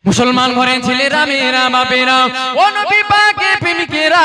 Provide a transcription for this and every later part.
মুসলমান ঘরের ছেলেরা মেয়েরা বাপেরা ও নবী পাকের প্রেমিকেরা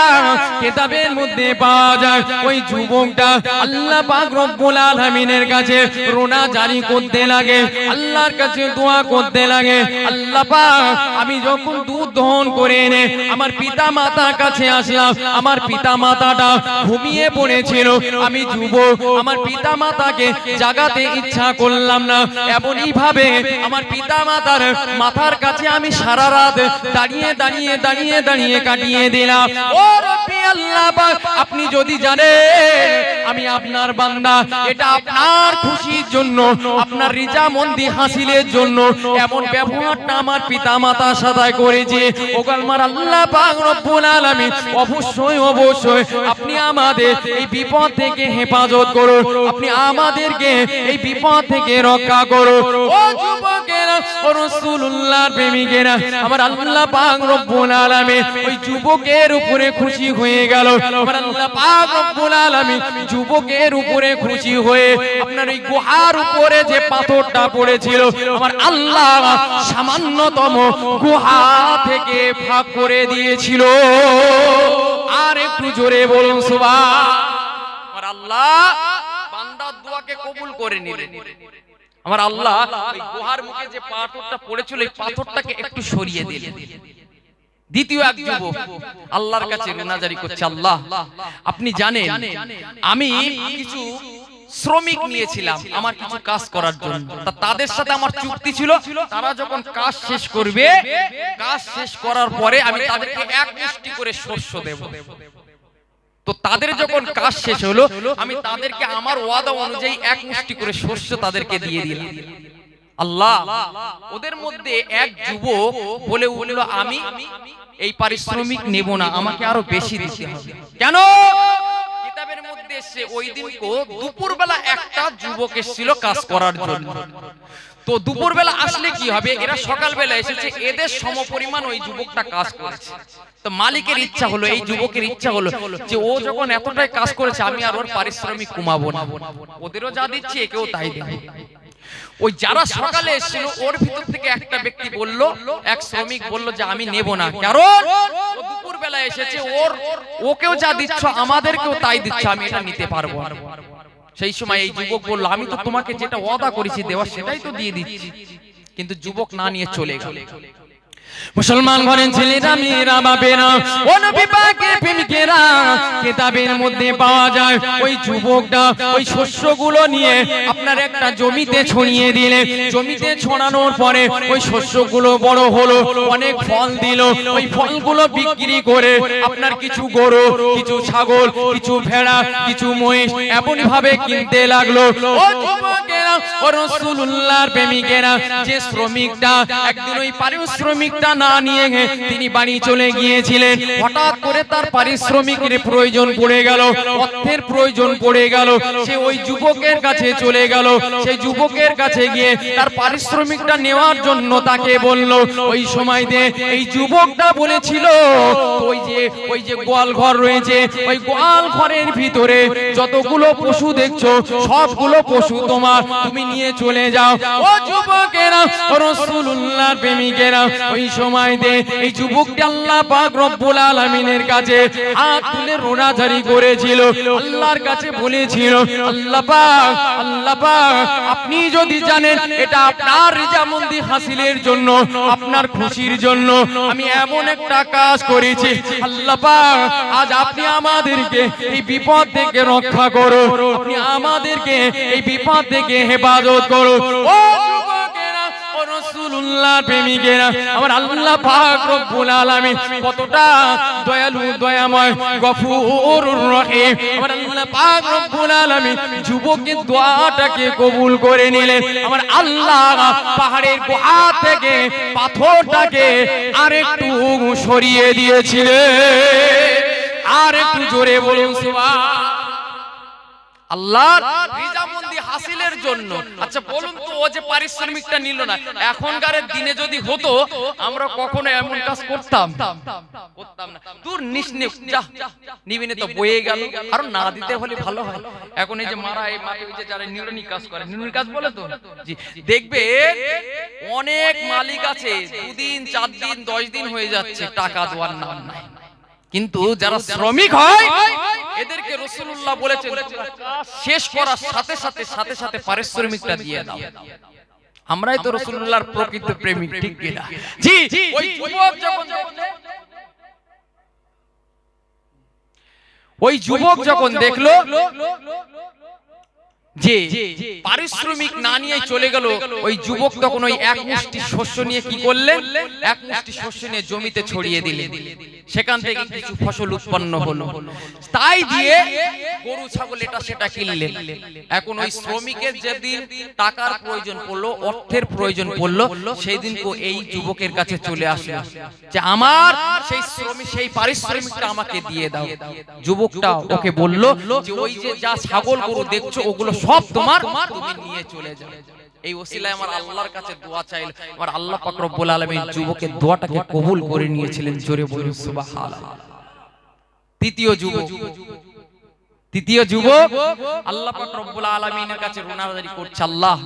কিতাবের মধ্যে পাওয়া যায় ওই যুবকটা আল্লাহ পাক রব্বুল আলামিনের কাছে রোনা জারি করতে লাগে, আল্লাহর কাছে দোয়া করতে লাগে, আল্লাহ পাক আমি যখন দুধ দহন করে এনে আমার পিতা মাতার কাছে আসলাম, আমার পিতা মাতাটা ঘুমিয়ে পড়েছিল, আমি যুবক আমার পিতা মাতাকে জাগাতে ইচ্ছা করলাম না, এমনই ভাবে আমার পিতা মাতার মাথার কাছে আমি সারা রাত দাঁড়িয়ে দাঁড়িয়ে দাঁড়িয়ে দাঁড়িয়ে কাটিয়ে দিলাম। ও রব্বি আল্লাহ পাক আপনি যদি জানেন আমি আপনার বান্দা, এটা আপনার খুশির জন্য, আপনার রিজামন্দি হাসিলের জন্য এমন ব্যবহারটা আমার পিতা মাতার সাথে করেছে, ওগো আমার আল্লাহ পাক রব্বুল আলামিন অবশ্যই অবশ্যই আপনি আমাদের এই বিপদ থেকে হেফাজত করুন, আপনি আমাদেরকে এই বিপদ থেকে রক্ষা করুন। ও যুবকেরা ও রাসূলুল্লাহর প্রেমিকেরা আমার আল্লাহ পাক রব্বুল আলামিন ওই যুবকের উপরে খুশি হয়ে গেল, আমার আল্লাহ পাক রব্বুল আলামিন যুবকের উপরে খুশি হয়ে আপনার এই গুহার উপরে যে পাথরটা পড়েছিল আমার আল্লাহ সামান্যতম গুহা থেকে ভাগ করে দিয়েছিল। আর একটু জোরে বলুন সুবহান। আমার আল্লাহ বান্দার দোয়াকে কবুল করে নিলেন। আমার আল্লাহ ওই গুহার মুখে যে পাথরটা পড়েছিল এই পাথরটাকে একটু সরিয়ে দিলেন। দ্বিতীয় এক যুবক আল্লাহর কাছে রোনাজারি করছে, আল্লাহ আপনি জানেন আমি কিছু শ্রমিক নিয়েছিলাম আমার কিছু কাজ করার জন্য, তাদের সাথে আমার চুক্তি ছিল তারা যখন কাজ শেষ করবে, কাজ শেষ করার পরে আমি তাদেরকে এক মুষ্টি করে শস্য দেব। তো তাদের যখন কাজ শেষ হলো আমি তাদেরকে আমার ওয়াদা অনুযায়ী এক মুষ্টি করে শস্য তাদেরকে দিয়ে দিলাম। আল্লাহ ওদের মধ্যে এক যুবক বলে উঠল আমি এই পারিশ্রমিক নেব না, আমাকে আরো বেশি দিতে হবে। কেন? কিতাবের মধ্যে এসে ওই দিনকে দুপুরবেলা একটা যুবক এসেছিল কাজ করার জন্য। তো দুপুরবেলা আসলে কি হবে, এরা সকালবেলা এসেছে, এদের সমপরিমাণ ওই যুবকটা কাজ করেছে। তো মালিকের ইচ্ছা হলো, এই যুবকের ইচ্ছা হলো যে ও যখন এতটাই কাজ করেছে আমি আর ওর পারিশ্রমিক কমাবো না, ওদেরও যা দিচ্ছি একেও তাই দেব। ওই যারা সকালে এসেছিল ওর ভিতর থেকে একটা ব্যক্তি বলল, এক শ্রমিক বলল যে আমি নেব না, কারণ ও দুপুর বেলা এসেছে, ওকেও যা দিচ্ছ আমাদেরকেও তাই দিচ্ছ, আমি এটা নিতে পারবো না। সেই সময় এই যুবক বলল আমি তো তোমাকে যেটা ওয়াদা করেছি দেওয়া সেটাই তো দিয়ে দিচ্ছি, কিন্তু যুবক না নিয়ে চলে গেল। মুসলমান ঘরের ছেলেরা মেয়েরা বাপেরা ও নবী পাকের প্রেমিকেরা কিতাবের মধ্যে পাওয়া যায় ওই যুবকটা ওই শস্যগুলো নিয়ে আপনার একটা জমিতে ছড়িয়ে দিলে, জমিতে ছড়ানোর পরে ওই শস্যগুলো বড় হলো, অনেক ফল দিল, ওই ফলগুলো বিক্রি করে আপনার কিছু গরু, কিছু ছাগল, কিছু ভেড়া, কিছু মহিষ এমন ভাবে কিনতে লাগলো। ও যুবকেরা ও রাসূলুল্লাহর প্রেমিকেরা যে শ্রমিকটা একদিন ওই পারিশ্রমিকটা না নিয়ে তিনি বাড়ি চলে গিয়েছিলেন, হঠাৎ করে তার পারিশ্রমিকের প্রয়োজন পড়ে গেল, অর্থের প্রয়োজন পড়ে গেল, সে ওই যুবকের কাছে চলে গেল, সেই যুবকের কাছে গিয়ে তার পারিশ্রমিকটা নেওয়ার জন্য তাকে বলল। ওই সময়তে এই যুবকটা বলেছিল ওই যে গোয়াল ঘর রয়েছে, ওই গোয়াল ঘরের ভিতরে যতগুলো পশু দেখছো সবগুলো পশু তোমার, তুমি নিয়ে চলে যাও। ও যুবকেরা ও রাসূলুল্লাহর প্রেমিকেরা ওই সময়তে এই যুবকটি আল্লাহ পাক রব্বুল আলামিনের কাছে হাত তুলে রোনাজারি করেছিল, আল্লাহর কাছে বলেছিল আল্লাহ পাক আপনি যদি জানেন এটা আপনার রিজামন্দি হাসিলের জন্য, আপনার খুশির জন্য আমি এমন একটা কাজ করেছি, আল্লাহ পাক আজ আপনি আমাদেরকে এই বিপদ থেকে রক্ষা করো, আপনি আমাদেরকে এই বিপদ থেকে হেফাজত করো। ও রাসূলুল্লাহর প্রেমিকেরা আমার আল্লাহ পাক রব্বুল আলামিন কতটা দয়ালু দয়াময় গফুরুর রহিম, আমার আল্লাহ পাক রব্বুল আলামিন যুবকের দোয়াটাকে কবুল করে নিলেন। আমার আল্লাহ পাহাড়ের গুহা থেকে পাথরটাকে আরেকটু সরিয়ে দিয়েছিলেন। আর একটু জোরে বলুন সুবহান। আল্লাহর রিজামন্দি হাসিল হাসিলের জন্য। আচ্ছা বলুন তো, ও যে পারিশ্রমিকটা নিল না, এখনকার দিনে যদি হতো আমরা কখনো এমন কাজ করতাম না। দূর নিসনে যা নিবিনে তো বয়ে গেল, আর না দিতে হলে ভালো হয়। এখন এই যে মারা এই মাঠে যে যারা নিউরনি কাজ করে, নিউরনি কাজ বলে তো জি, দেখবে অনেক মালিক আছে 2 দিন 4 দিন 10 দিন হয়ে যাচ্ছে টাকা দেওয়ার নাম নাই। কিন্তু যারা শ্রমিক হয় এদেরকে রাসূলুল্লাহ বলেছেন শেষ করার সাথে সাথে পারিশ্রমিকটা দিয়ে দাও। আমরাই তো রাসূলুল্লাহর প্রকৃত প্রেমিক, ঠিক কি না? জি, ওই যুবক যখন দেখলো যে পারিশ্রমিক না নিয়ে চলে গেল, ওই যুবক তখন ওই এক মুষ্টি শস্য নিয়ে কি করলেন, এক মুষ্টি শস্য নিয়ে জমিতে ছড়িয়ে দিলেন। সেখান থেকে কিছু ফসল উৎপন্ন হলো, তাই দিয়ে গরু ছাগল এটা সেটা কিনলেন। এখন ওই শ্রমিকের যেদিন টাকার প্রয়োজন পড়লো, অর্থের প্রয়োজন পড়লো, সেই দিন এই যুবকের কাছে চলে আসলো যে আমার সেই শ্রমিক সেই পারিশ্রমিকটা আমাকে দিয়ে দাও। যুবকটা ওকে বলল যে ওই যে যা ছাগল গরু দেখছো ওগুলো সব তোমার, তুমি নিয়ে চলে যাও। এই ওসিলায় আমার আল্লাহর কাছে দোয়া চাইল, আমার আল্লাহ পাক রব্বুল আলামিন যুবকের দোয়াটাকে কবুল করে নিয়েছিলেন। জোরে বলুন সুবহানাল্লাহ। তৃতীয় যুবক আল্লাহ পাক রব্বুল আলামিনের কাছে রোনাজারি করছে, আল্লাহ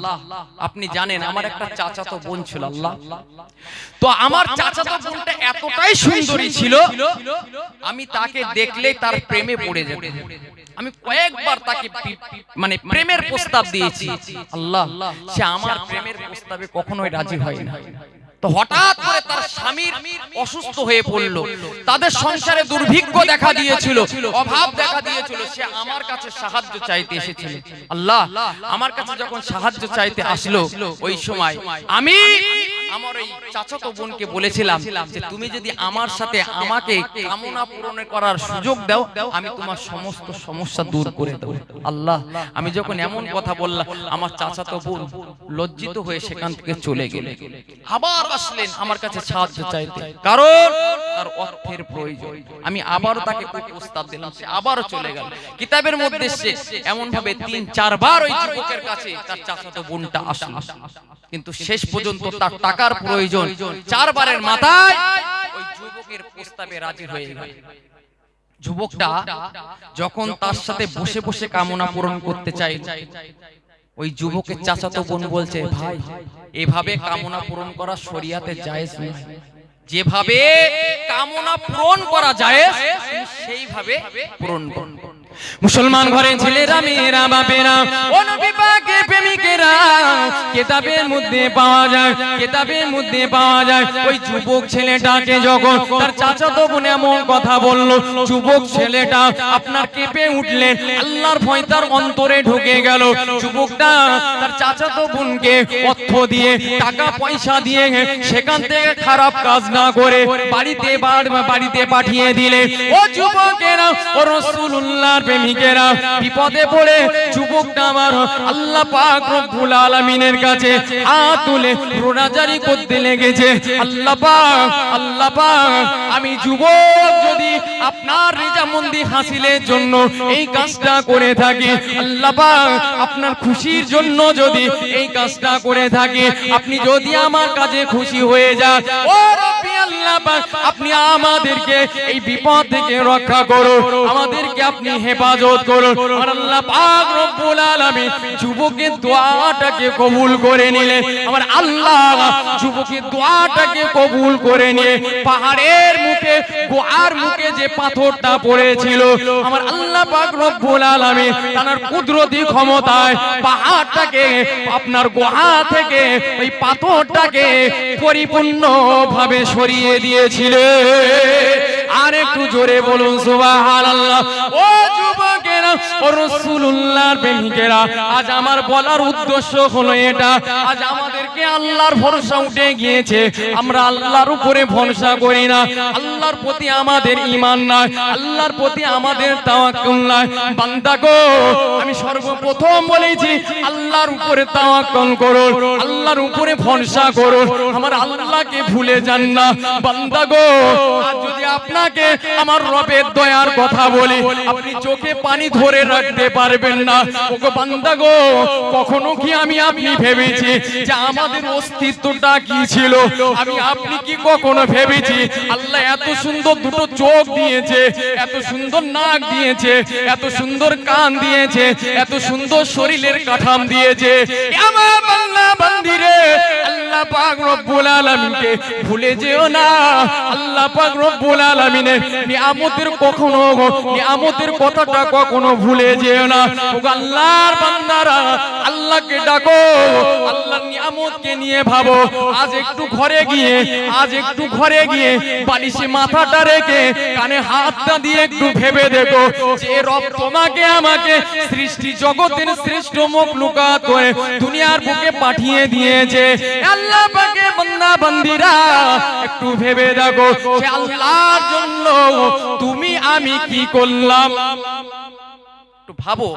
আপনি জানেন আমার একটা চাচাতো বোন ছিল, আল্লাহ তো আমার চাচাতো বোনটা এতটাই সুন্দরী ছিল, আমি তাকে দেখলে তার প্রেমে পড়ে যেত। আমি কয়েকবার তাকে মানে প্রেমের প্রস্তাব দিয়েছি, আল্লাহ সে আমার প্রেমের প্রস্তাবে কখনোই রাজি হয় না। তো হঠাৎ করে তার স্বামীর অসুস্থ হয়ে পড়ল, তাদের সংসারে দুর্ভিক্ষ দেখা দিয়েছিল, অভাব দেখা দিয়েছিল। সে আমার কাছে সাহায্য চাইতে এসেছিল। আল্লাহ আমার কাছে যখন সাহায্য চাইতে আসলো, ওই সময় আমি আমার এই চাচাতো বোনকে বলেছিলাম যে তুমি যদি আমার সাথে আমাকে কামনা পূরণ করার সুযোগ দাও, আমি তোমার সমস্ত সমস্যা দূর করে দেব। আল্লাহ আমি যখন এমন কথা বললাম, আমার চাচাতো বোন লজ্জিত হয়ে সেখান থেকে চলে গেলেন। আবার আসলেন আমার কাছে সাহায্য চাইতে, কারণ তার অর্থের প্রয়োজন। আমি আবারও তাকে প্রস্তাব দিলাম, সে আবারও চলে গেল। কিতাবের মধ্যে সে এমন ভাবে 3-4 বার ওই যুবকের কাছে তার চাচাতো বোনটা আসলো, কিন্তু শেষ পর্যন্ত তার টাকার প্রয়োজন 4 বারের মাথায় ওই যুবকের প্রস্তাবে রাজি হয়ে গেল। যুবকটা যখন তার সাথে বসে বসে কামনা পূরণ করতে চাই, ওই যুবকের চাচাতো বোন বলছে, ভাই এভাবে কামনা পূরণ করা শরিয়াতে জায়েজ নয়, যেভাবে কামনা পূরণ করা জায়েজ সেইভাবে পূরণ করুন। মুসলমান ঘরের ছেলেরা মেয়েরা বাপেরা ও নবী পাকের প্রেমিকেরা, কিতাবের মধ্যে পাওয়া যায়, কিতাবের মধ্যে পাওয়া যায় ওই যুবক ছেলেটাকে যখন তার চাচাতো বোন এমন কথা বলল, যুবক ছেলেটা আপনার কেঁপে উঠলেন, আল্লাহর ভয় তার অন্তরে ঢুকে গেল। যুবকটা তার চাচাতো বোনকে অর্থ দিয়ে টাকা পয়সা দিয়ে সেখান থেকে খারাপ কাজ না করে বাড়িতে পাঠিয়ে দিলে। ও যুবকেরা ও রাসূলুল্লাহ প্রেমিকেরা, বিপদে পড়ে যুবকটা আমার আল্লাহ পাক রব্বুল আলামিনের কাছে হাত তুলে রোনাজারি করতে লেগেছে, আল্লাহ পাক আমি যুবক যদি আপনার রিজামন্দি হাসিলের জন্য এই কাজটা করে থাকি, আল্লাহ পাক আপনার খুশির জন্য যদি এই কাজটা করে থাকি, আপনি যদি আমার কাছে খুশি হয়ে যান, ও রব্বি আল্লাহ পাক আপনি আমাদেরকে এই বিপদ থেকে রক্ষা করুন, আমাদেরকে আপনি হেফাজত করুন। আর আল্লাহ পাক রব্বুল আলামিন যুবকের দোয়াটাকে কবুল করে নিলেন। আমার আল্লাহ যুবকের দোয়াটাকে কবুল করে নিয়ে পাহাড়ের মুখে গোয়ার মুখে যে পাথরটা পড়েছিল, আমার আল্লাহ পাক রব্বুল আলামিন তার কুদরতি ক্ষমতায় পাহাড়টাকে আপনার গোহা থেকে ওই পাথরটাকে পরিপূর্ণভাবে সরিয়ে দিয়েছিলেন। আর একটু জোরে বলুন সুবহানাল্লাহ। ও যুবকেরা ও রাসূলুল্লাহর প্রেমিকেরা, আজ আমার বলার উদ্দেশ্য হলো এটা, আজ আমাদেরকে আল্লাহর ভরসা উঠে গিয়েছে, আমরা আল্লাহর উপরে ভরসা করি না, আল্লাহর প্রতি আমাদের ঈমান নাই, আল্লাহর প্রতি আমাদের তাওয়াক্কুল নাই। বান্দা গো, আমি সর্বপ্রথম বলেছি আল্লাহর উপরে তাওয়াক্কুল করুন, আল্লাহর উপরে ভরসা করুন, আমার আল্লাহকে ভুলে যান না। বান্দা গো, আজ যদি আপনাকে আমার রবের দয়ার কথা বলি, আপনি চোখে পানি ধরে রাখতে পারবেন না। ওগো বান্দা গো, কখনো কি আমি আপনি ভেবেছি যে আমাদের অস্তিত্বটা কি ছিল? আমি আপনি কি কখনো ভেবেছি আল্লাহ এত সুন্দর দুটো চোখ দিয়েছে, এত সুন্দর নাক দিয়েছে, এত সুন্দর কান দিয়েছে, এত সুন্দর শরীরের কাঠাম দিয়েছে? আমার বান্দা বান্দিরে, আল্লাহ পাক রব্বুল আলামিনকে ভুলে যেও না। আল্লাহ পাক রব্বুল আলামিনের নিয়ামতের কখনো, নিয়ামতের কথাটা কখনো ভুলে যেও না। ওগো আল্লাহর বান্দারা, আল্লাহকে ডাকো, আল্লাহর নিয়ামতকে নিয়ে ভাবো। আজ একটু ঘরে গিয়ে, আজ একটু ঘরে গিয়ে বালিশে মাথাটা রেখে কানে হাতটা দিয়ে একটু ভেবে দেখো যে রব তোমাকে আমাকে সৃষ্টি জগতের শ্রেষ্ঠ মখলুকাত করে দুনিয়ার বুকে পাঠিয়ে দিয়েছে। আল্লাহ পাকের বান্দা বান্দিরা, একটু ভেবে দেখো যে আল্লাহর জন্য তুমি আমি কি করলাম। একটু ভাবো,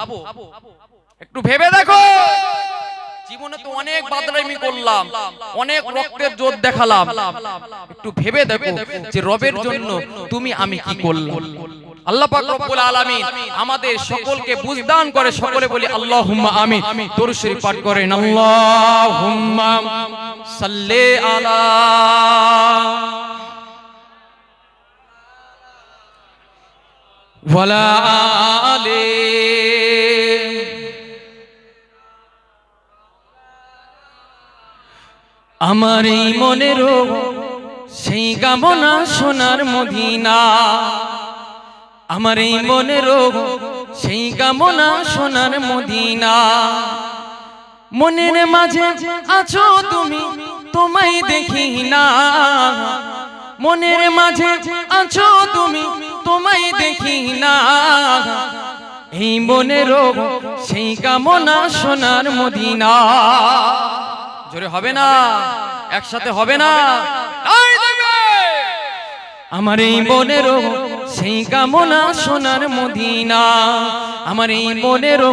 একটু ভেবে দেখো। জীবনে তো অনেক বাদরামি করলাম, অনেক রক্তের জোর দেখালাম। একটু ভেবে দেখো যে রবের জন্য তুমি আমি কি করলাম। আল্লাহ পাক রব্বুল আলামিন আমাদের সকলকে বুঝদান করে। সকলে বলি আল্লাহুম্মা আমিন। দরুদ শরীফ পাঠ করেন, আল্লাহুম্মা সাল্লি আলা ওয়ালা আলি। আমার এই মনেরও সেই কামনা সোনার মদিনা, আমার এই মনেরও সেই কামনা সোনার মদিনা। মনের মাঝে আছো তুমি, তোমায় দেখি না। মনের মাঝে আছো তুমি, তোমায় দেখি না। এই মনেরও সেই কামনা সোনার মদিনা। জোরে হবে না? একসাথে হবে না? আমার এই মনেরও সেই কামনা সোনার মদিনা, আমার এই মনেরও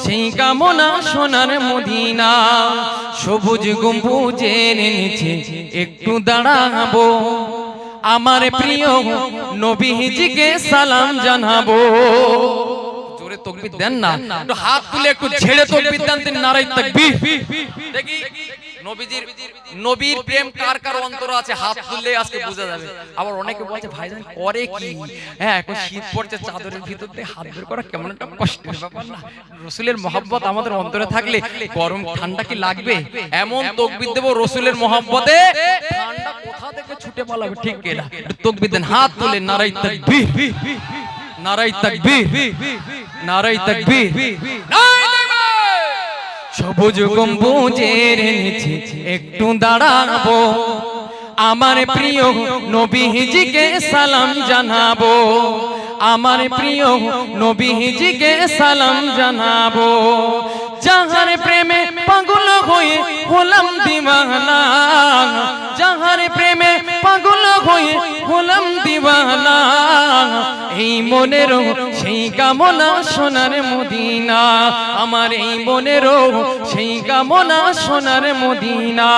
সেই কামনা সোনার মদিনা। সবুজ গম্বুজের নিচে একটু দাঁড়াবো, আমার প্রিয় নবীজিকে সালাম জানাবো। জোরে তাকবীর দেন না, একটু হাত তুলে একটু ছেড়ে তাকবীর দেন। নারায়ে তাকবীর। দেখি নবীজির, নবীর প্রেম কার কার অন্তরে আছে হাত তুললে আজকে বোঝা যাবে। আবার অনেকে বলছে ভাইজান করে কি? হ্যাঁ, এখন শীত পড়ছে, চাদরের ভিতর দিয়ে হাত বের করা কেমন একটা কষ্টের ব্যাপার না? রাসূলের মহব্বত আমাদের অন্তরে থাকলে গরম ঠান্ডা কি লাগবে? এমন তাকবীর দেব রাসূলের মহব্বতে ঠান্ডা কোথা থেকে ছুটে পালাবে, ঠিক কি না? তাকবীর দেন, হাত তুলে নারায়ে তাকবীর, নারায়ে তাকবীর, নারায়ে তাকবীর, নারায়ে। সবুজ গম্বুজের নিচে একটু দাঁড়াবো, আমার প্রিয় নবীজিকে সালাম জানাবো, আমার প্রিয় নবীজিকে সালাম জানাবো। যাহার প্রেমে পাগল হয়ে হলাম দিওয়ানা, যাহার প্রেমে পাগল হয়ে হলাম দিওয়ানা। এই মনেরও সেই কামনা সোনার মদিনা, আমার এই মনেরও সেই কামনা সোনার মদিনা।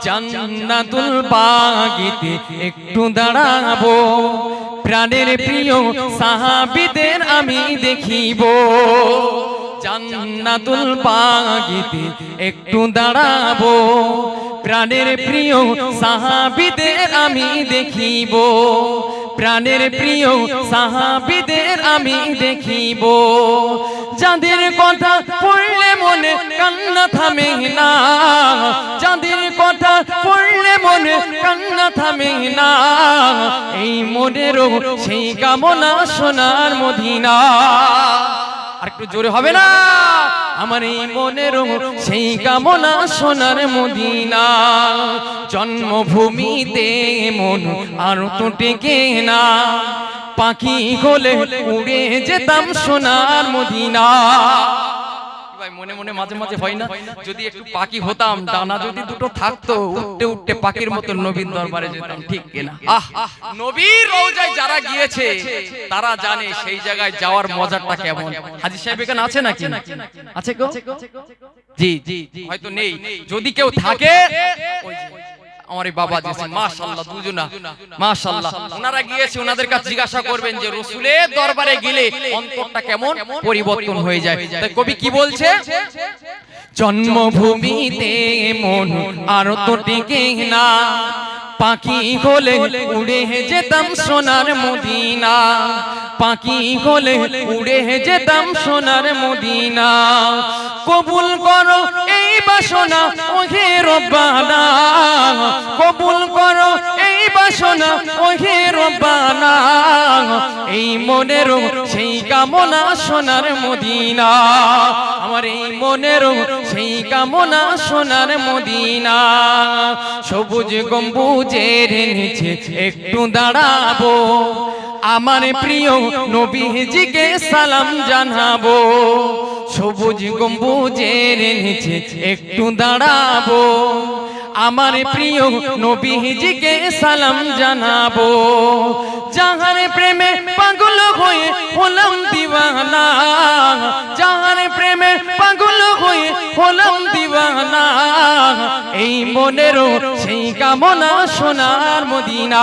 জান্নাতুল বাগিতে একটু দাঁড়াবো, প্রাণের প্রিয় সাহাবীদের আমি দেখিব। জান্নাতুল বাগিতে একটু দাঁড়াবো, প্রাণের প্রিয় সাহাবীদের আমি দেখিব। প্রাণের প্রিয় সাহাবীদের আমি দেখিব। যাদের কথা পড়লে মনে কান্না থামে না, যাদের কথা পড়লে মনে কান্না থামে না। এই মনেরও সেই কামনা সোনার মদিনা। আর একটু জোরে হবে না? আমার এই মনেরও সেই কামনা সোনার মদিনা। জন্মভূমিতে মন আর তো টেকে না, পাখি হলে উড়ে যেতাম সোনার মদিনা। ভাই মনে মনে মাঝে মাঝে হয় না, যদি একটু পাখি হতাম, ডানা যদি দুটো থাকতো, উঠতে উঠতে পাখির মতো নবীর দরবারে যেতাম, ঠিক কিনা? নবীর রওজায় যারা গিয়েছে তারা জানে সেই জায়গায় যাওয়ার মজাটা কেমন। হাজী সাহেব এখানে আছে নাকি? আছে গো? জি জি, হয়তো নেই। যদি কেউ থাকে আমার এই বাবা যে মাশাআল্লাহ দুজনা মাশাআল্লাহ, ওনারা গিয়েছে, ওনাদের কাছে জিজ্ঞাসা করবেন যে রাসূলের দরবারে গেলে অন্তরটা কেমন পরিবর্তন হয়ে যায়। তাই কবি কি বলছে, জন্মভূমিতে মন আর তো টিকে না, পাখি হলে উড়ে যেতাম সোনার মদিনা, পাখি হলে উড়ে যেতাম সোনার মদিনা, কবুল করো এই বাসনা ওহে রব্বানা, কবুল করো এই বাসনা ওহে রব্বানা, এই মনেরও সেই কামনা সোনার মদিনা, আমার এই মনেরও সেই কামনা সোনার মদিনা, সবুজ গম্বুজের নিচে একটু দাঁড়াবো, আমার প্রিয় নবীজিকে সালাম জানাবো, সবুজ গম্বুজের নিচে একটু দাঁড়াবো, আমার প্রিয় নবীজিকে সালাম জানাবো, যাহার প্রেমে পাগল হয়ে হলাম দিওয়ানা, যাহার প্রেমে পাগল হয়ে হলাম দিওয়ানা, এই মনেরও সেই কামনা সোনার মদিনা,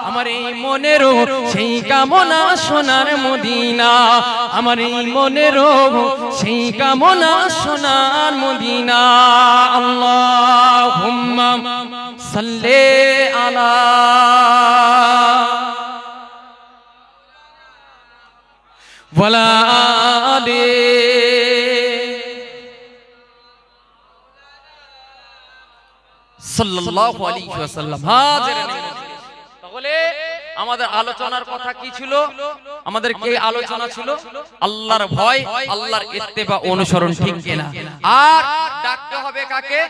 আমার এই মনেরও সেই কামনা সোনার মদিনা, আমার এই মনেরও সেই কামনা সোনার মদিনা। আল্লাহুম্মা সাল্লি আলা ওয়ালা আলি সাল্লাল্লাহু আলাইহি ওয়াসাল্লাম। হাজিরিন, তাহলে আমাদের আলোচনার কথা কি ছিল? আমাদের কি আলোচনা ছিল? আল্লাহর ভয়, আল্লাহর ইত্তেবা অনুসরণ, ঠিক কিনা? আর ডাকতে হবে কাকে?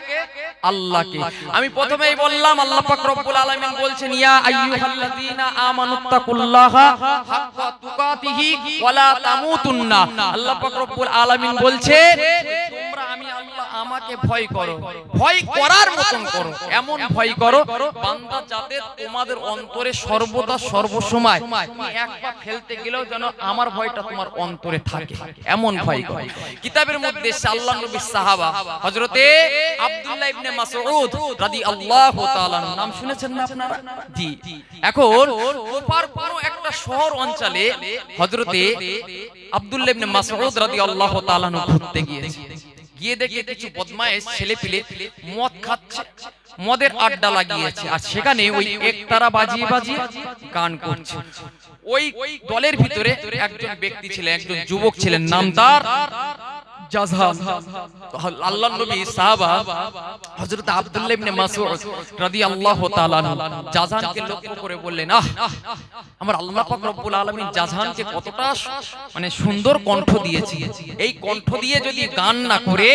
আল্লাহকে। আমি প্রথমেই বললাম আল্লাহ পাক রব্বুল আলামিন বলছেন, ইয়া আইয়ুহাল্লাযীনা আমানুত্তাকুল্লাহা হাক্কা তুকাতিহি ওয়া লা তামুতুন্না। আল্লাহ পাক রব্বুল আলামিন বলছে তোমরা আমি আল্লাহ আমাকে ভয় করো, ভয় করার মতন করো, এমন ভয় করো বান্দা যাতে তোমাদের অন্তরে সর্বদা সর্বসময় তুমি এক পা ফেলতে গেলেও যেন আমার ভয়টা তোমার অন্তরে থাকে, এমন ভয় করো। কিতাবের মধ্যে আল্লাহর নবীর সাহাবা হযরতে আব্দুল্লাহ ইবনে মাসউদ রাদিয়াল্লাহু তাআলা, নাম শুনেছেন না আপনারা? জি। এখন ওপার কোনো একটা শহর অঞ্চলে হযরতে আব্দুল্লাহ ইবনে মাসউদ রাদিয়াল্লাহু তাআলা ঘুরতে গিয়েছে। গিয়ে দেখে কিছু বদমাইশ ছেলেপিলে মদ খাচ্ছে, মদের আড্ডা লাগিয়েছে, আর সেখানে ওই একতারা বাজিয়ে বাজিয়ে গান করছে। ওই দলের ভিতরে একজন ব্যক্তি ছিলেন, একজন যুবক ছিলেন, নাম তার জাযহান। আল্লাহর নবী সাহাবা হযরত আব্দুল্লাহ ইবনে মাসউদ রাদিয়াল্লাহু তাআলা জাযহানকে লক্ষ্য করে বললেন, আমার আল্লাহ পাক রব্বুল আলামিন জাযহানকে কতটা মানে সুন্দর কণ্ঠ দিয়েছে, এই কণ্ঠ দিয়ে যদি গান না করে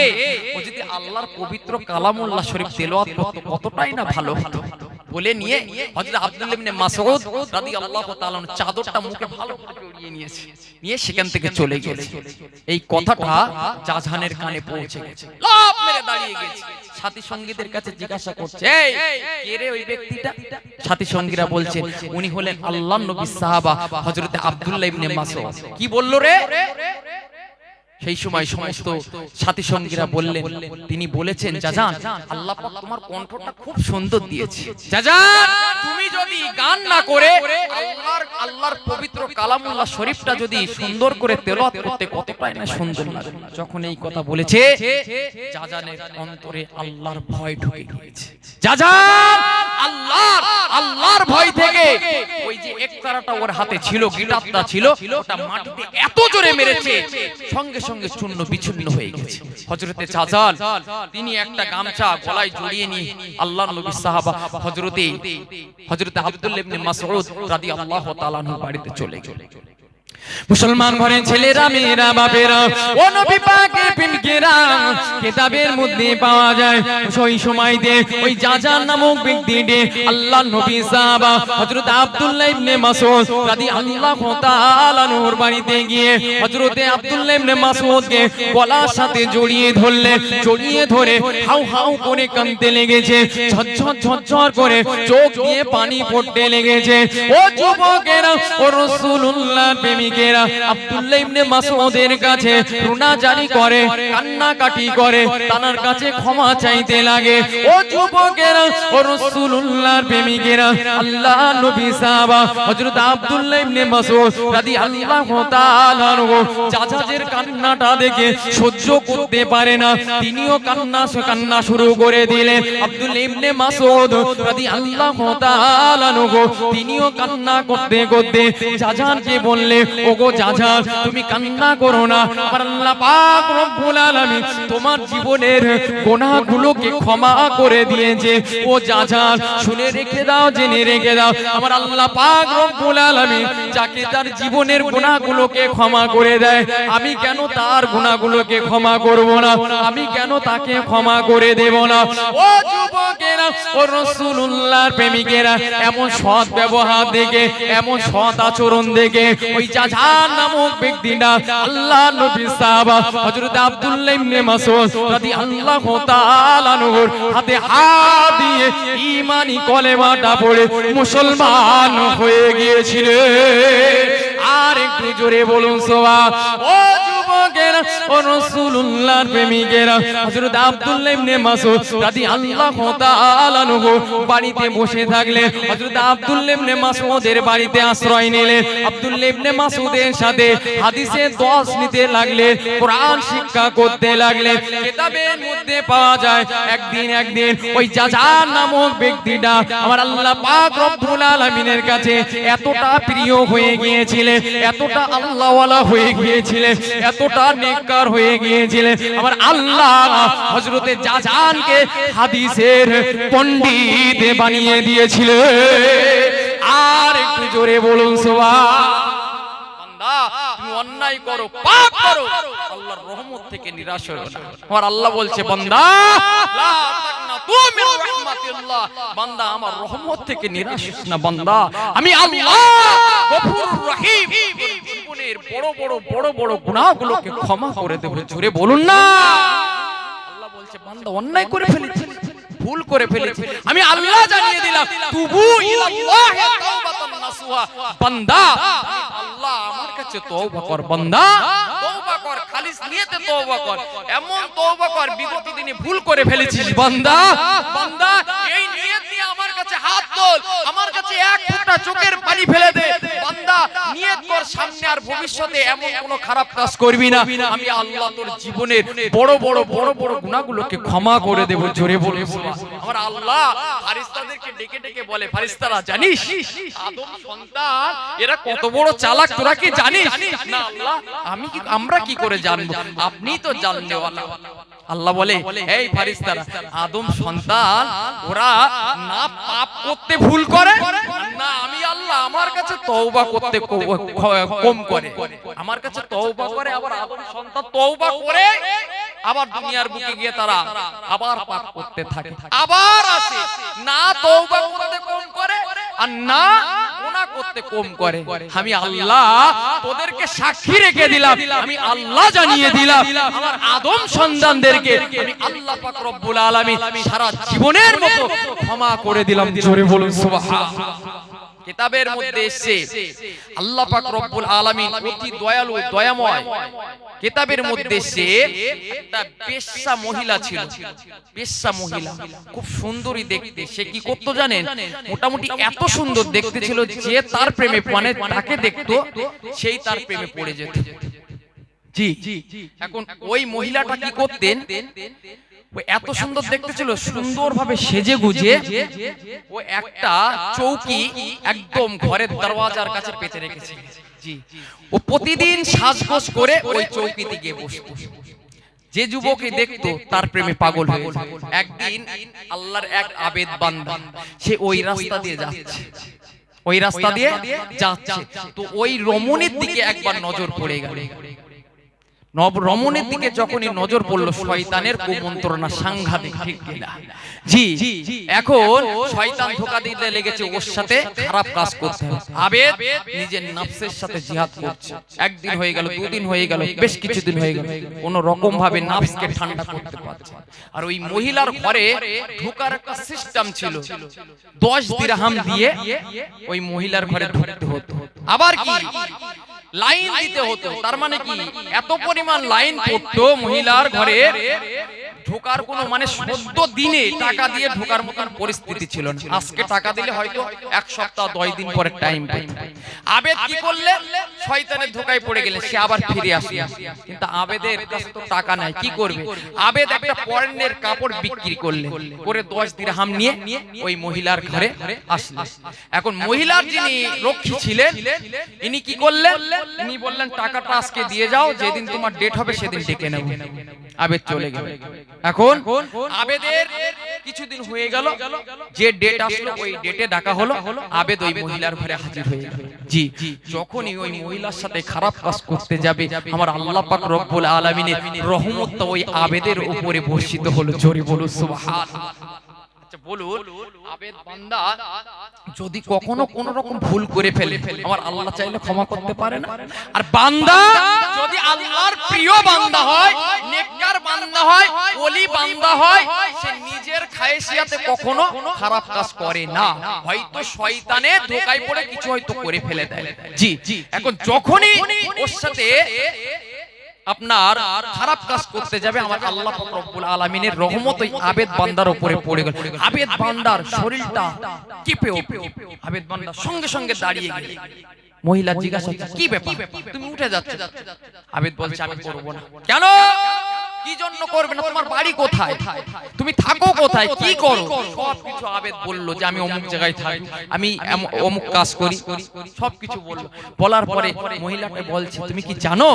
ও যদি আল্লাহর পবিত্র কালামুল্লাহ শরীফ তেলাওয়াত করতে কতটাই না ভালো হতো। বলে নিয়ে হযরত আব্দুল্লাহ ইবনে মাসউদ রাদিয়াল্লাহু তাআলা চাদরটা মুখে ভালো করে উড়িয়ে নিয়েছে, নিয়ে সেখান থেকে চলে গেছে। এই কথাটা জাযহানের কানে পৌঁছে গেছে, লাফ মেরে দাঁড়িয়ে গেছে। সাথী সঙ্গীদের কাছে জিজ্ঞাসা করছে, এই কে রে ওই ব্যক্তিটা? সাথী সঙ্গীরা বলছে উনি হলেন আল্লাহর নবীর সাহাবা হযরত আব্দুল্লাহ ইবনে মাসউদ। কি বলল রে? সেই সময় সমস্ত সাথী সঙ্গীরা বললেন, তিনি বলেছেন, জাযান আল্লাহ পাক তোমার কণ্ঠটা খুব সুন্দর দিয়েছে, জাযান তুমি যদি গান না করে আল্লাহর পবিত্র কালামুল্লাহ শরীফটা যদি সুন্দর করে তেলাওয়াত করতে কতটাই না সুন্দর লাগে। যখন এই কথা বলেছে জাযানের অন্তরে আল্লাহর ভয় ঢুকে গিয়েছে। জাযান আল্লাহর ভয় থেকে ওই যে একতারাটা ওর হাতে ছিল, গিটারটা ছিল, ওটা মাটিতে এত জোরে মেরেছে সঙ্গে সঙ্গে চূর্ণ বিচূর্ণ হয়ে গেছে। হযরতে জাযান তিনি একটা গামছা গলায় জড়িয়ে নিয়ে আল্লাহর নবী সাহাবা হযরতে আব্দুল্লাহ ইবনে মাসউদ রাদিয়াল্লাহু তাআলা বাড়িতে চলে গেলেন। মুসলমান ঘরের ছেলেরা, মেয়েরা, বাপেরা, ও নবী পাকের প্রেমিকেরা, কিতাবের মধ্যে পাওয়া যায় ওই সময়তে ওই জাযান নামক ব্যক্তিটি আল্লাহর নবী সাহাবা হযরত আব্দুল্লাহ ইবনে মাসউদ রাদিয়াল্লাহু তাআলা নূর বাড়িতে গিয়ে হযরতে আব্দুল্লাহ ইবনে মাসউদকে গলার সাথে জড়িয়ে ধরলেন। জড়িয়ে ধরে হাউ হাউ করে কাঁদতে লেগেছে, ঝরঝর ঝরঝর করে চোখ দিয়ে পানি পড়তে লেগেছে। ও যুবকেরা, ও রাসূলুল্লাহর প্রেমিক প্রেমিকেরা আব্দুল্লাহ ইবনে মাসউদের কাছে রুনাজারি করে, কান্নাকাটি করে, তার কাছে ক্ষমা চাইতে লাগে। ও যুবকেরা, ও রাসূলুল্লাহর প্রেমিকেরা, আল্লাহ নবী সাহাবা হযরত আব্দুল্লাহ ইবনে মাসউদ রাদিয়াল্লাহু তাআলা আনহু জাজাজের কান্নাটা দেখে সহ্য করতে পারে না, তিনিও কান্না শুরু করে দিলেন। আব্দুল্লাহ ইবনে মাসউদ রাদিয়াল্লাহু তাআলা আনহু তিনিও কান্না করতে করতে জাজানকে বললে, ওগো জাজান, তুমি কান্না করো না, আমার আল্লাহ পাক রব্বুল আলামিন তোমার জীবনের গুনাহগুলোকে ক্ষমা করে দিয়েছে। ও জাজান, শুনে রেখে দাও, জেনে রেখে দাও, আমার আল্লাহ পাক রব্বুল আলামিন যাকে তার জীবনের গুনাহগুলোকে ক্ষমা করে দেয়, আমি কেন তার গুনাহগুলোকে ক্ষমা করব না? আমি কেন তাকে ক্ষমা করে দেব না? ও যুবকেরা, ও রাসূলুল্লাহর প্রেমিকেরা, এমন সৎ ব্যবহার দেখে, এমন সৎ আচরণ দেখে ওই জাজান নামক ব্যক্তিটা আল্লাহ নবী সাহাবা হযরত আব্দুল্লাহ ইবনে মাসউদ রাদিয়াল্লাহু তাআলা আনহুর হাতে হাত দিয়ে ঈমানি কলেমাটা পড়ে মুসলমান হয়ে গিয়েছিলেন। আর একটু জোরে বলুন সুবহান। ও যুবকেরা, ও রাসূলুল্লাহর প্রেমিকেরা, হযরত আব্দুল্লাহ ইবনে মাসউদ রাদিয়াল্লাহু তাআলা আনহু বাড়িতে বসে থাকলে হযরত আব্দুল্লাহ ইবনে মাসউদের বাড়িতে আশ্রয় নিলেন। আব্দুল্লাহ ইবনে মাসউদের সাথে হাদিসে 10 নিতে লাগলেন, কোরআন শিক্ষা করতে লাগলেন। কিতাবের মধ্যে পাওয়া যায় একদিন ওই জাজান নামক ব্যক্তিটা আমার আল্লাহ পাক রব্বুল আলামিনের কাছে এতটা প্রিয় হয়ে গিয়েছিলেন, এতটা আল্লাহওয়ালা হয়ে গিয়েছিলেন, এতটা নেককার হয়ে গিয়েছিলেন, আমার আল্লাহ হযরতে জাজানকে হাদিসের পণ্ডিত বানিয়ে দিয়েছিলেন। আর একটু জোরে বলুন সুবহান। বান্দা, তুমি অন্যায় করো, পাপ করো, আল্লাহর রহমত থেকে নিরাশ হও না। আমার আল্লাহ বলছে, বান্দা লা তাকনাতু মির রাহমাতিল্লাহ, বান্দা আমার রহমত থেকে নিরাশ হোস না। বান্দা, আমি আল্লাহ গফুরুর রহিম, জীবনের বড় বড় গুনাহগুলোকে ক্ষমা করে দেব। জোরে বলুন না। আল্লাহ বলছে, বান্দা অন্যায় করে ফেলেছে, ভুল করে ফেলেছে, আমি আল্লাহ জানিয়ে দিলাম, তুবু ইলাল্লাহি তাওবাতান নাসুহা, বান্দা আল্লাহ আমার কাছে তওবা কর, বান্দা তওবা কর, খালিস নিয়তে তওবা কর, এমন তওবা কর বিগত দিনে ভুল করে ফেলেছিস, বান্দা এই নিয়ত নিয়ে আমার কাছে হাত তোল, আমার কাছে এক ফোঁটা চোখের পানি ফেলে দে, বান্দা নিয়ত কর সামনে আর ভবিষ্যতে এমন কোনো খারাপ কাজ করবি না, আমি আল্লাহ তোর জীবনের বড় বড় গুনাহগুলোকে ক্ষমা করে দেব। জোরে বলে আমার আল্লাহ ফেরেশতাদেরকে ডেকে ডেকে বলে, ফেরেশতারা জানিস আদম সন্তান এরা কত বড় চালাক, তোরা কি জানিস? না আল্লাহ, আমরা কি করে জানবো, আপনিই তো জাননেওয়ালা। আল্লাহ বলে, এই ফেরেশতারা, আদম সন্তান ওরা না পাপ করতে ভুল করে, না আমি আল্লাহ আমার কাছে তওবা করতে কম করে, আমার কাছে তওবা করে, আবার আদম সন্তান তওবা করে আবার দুনিয়ার বুকে গিয়ে তারা আবার পাপ করতে থাকে, আবার আসে, না তওবা করতে কম করে আর না গুনাহ করতে কম করে। আমি আল্লাহ তোদেরকে সাক্ষী রেখে দিলাম, আমি আল্লাহ জানিয়ে দিলাম, আমার আদম সন্তানদেরকে আমি আল্লাহ পাক রব্বুল আলামিন সারা জীবনের মতো ক্ষমা করে দিলাম। জোরে বলুন সুবহানাল্লাহ। কিতাবের মধ্যে এসেছে আল্লাহ পাক রব্বুল আলামিন অতি দয়ালু, দয়াময়। কিতাবের মধ্যে এসেছে একটা বেশ্যা মহিলা ছিল, বেশ্যা মহিলা, খুব সুন্দরী দেখতে। সে কি করতে জানেন? মোটামুটি এত সুন্দর দেখতে ছিল যে তার প্রেমে, মানে তাকে দেখতো সেই তার প্রেমে পড়ে যেত। জি, এখন ওই মহিলাটা কি করতেন, এত সুন্দর দেখতে ছিল, সুন্দরভাবে সেজে গুজে ও একটা চৌকি একদম ঘরের দরওয়াজার কাছে পেতে রেখেছে। জি, ও প্রতিদিন সাজগোজ করে ওই চৌকিতে গিয়ে বসতো। যে যুবকই দেখতো তার প্রেমে পাগল হয়ে যেত। একদিন আল্লাহর এক আবেদ বান্দা, সে ওই রাস্তা দিয়ে যাচ্ছে, ওই রাস্তা দিয়ে যাচ্ছে, তো ওই রমণীর দিকে একবার নজর পড়ে গেল। রমণের দিকে যখনই নজর পড়লো, শয়তানের কুমন্ত্রণা সাংঘাতিক, ঠিক কিনা? জি, এখন শয়তান ধোঁকা দিতে লেগেছে, ওর সাথে খারাপ কাজ করতে হবে। আবেদ নিজের নফসের সাথে জিহাদ করছে। একদিন হয়ে গেল, দুদিন হয়ে গেল, বেশ কিছুদিন হয়ে গেল, কোন রকম ভাবে নফসকে ঠান্ডা করতে পারছে। আর ওই মহিলার ঘরে ঢোকার একটা সিস্টেম ছিল, 10 দিরহাম দিয়ে ওই মহিলার ঘরে ঢুকতে হতো। আবার কি লাইন দিতে হতো। তার মানে কি এত পরিমাণ লাইন পড়তো মহিলার ঘরে, ঢোকার কোনো মানে ১৪ দিনে টাকা দিয়ে ঢোকার মতো পরিস্থিতি ছিল না। আজকে টাকা দিলে হয়তো ১ সপ্তাহ 10 দিন পরে টাইম পাই। আবেদ কি করলে? শয়তানের ধোকায় পড়ে গেলে সে আবার ফিরে আসে। কিন্তু আবেদের কাছে তো টাকা নাই, কি করবে? আবেদ একটা পণ্যের কাপড় বিক্রি করলে করে 10 দিরহাম নিয়ে ওই মহিলার ঘরে আসলেন। এখন মহিলার যিনি রক্ষী ছিলেন ইনি কি করলেন? ইনি বললেন টাকাটা আজকে দিয়ে যাও, যেদিন তোমার ডেট হবে সেদিন ডেকে নেব। আবেদ চলে গেল। এখন আবেদের কিছুদিন হয়ে গেল, যে ডেট আসলো ওই ডেটে ডাকা হলো, আবেদ ওই মহিলার ঘরে হাজির হয়ে গেল। জি, যখনই ওই মহিলার সাথে খারাপ কাজ করতে যাবে আমার আল্লাহ পাক রব্বুল আলামিনের রহমতটা ওই আবেদের উপরে বর্ষিত হলো। জোরে বলুন সুবহানাল্লাহ। আচ্ছা বলুন, আবেদ বান্দা যদি কখনো কোন রকম ভুল করে ফেলে আমার আল্লাহ চাইলে ক্ষমা করতে পারে না? আর বান্দা যদি আল্লাহর প্রিয় বান্দা হয়, নেককার বান্দা হয়, ওলি বান্দা হয়, সে নিজের খায়েশিয়াতে কখনো খারাপ কাজ করে না। হয়তো শয়তানের ধোঁকায় পড়ে কিছু হয়তো করে ফেলে দেয়। জি, এখন যখনই ওর সাথে আপনার খারাপ কাজ করতে যাবে আমার আল্লাহ পাক রব্বুল আলামিনের রহমত ওই আবেদ বান্দার উপরে পড়ে গেল। আবেদ বান্দার শরীরটা কেঁপে উঠল। আবেদ বান্দা সঙ্গে সঙ্গে দাঁড়িয়ে গেল। মহিলা জিজ্ঞাসা করছে, কি ব্যাপার তুমি উঠে যাচ্ছ? আবেদ বলছে, আমি করব না। কেন? কি জন্য করবে না? তোমার বাড়ি কোথায়? তুমি থাকো কোথায়? কি করো? সবকিছু আবেদ বলল যে আমি অমুক জায়গায় থাকি, আমি অমুক কাজ করি, সবকিছু বলল। বলার পরে মহিলাটা বলছে, তুমি কি জানো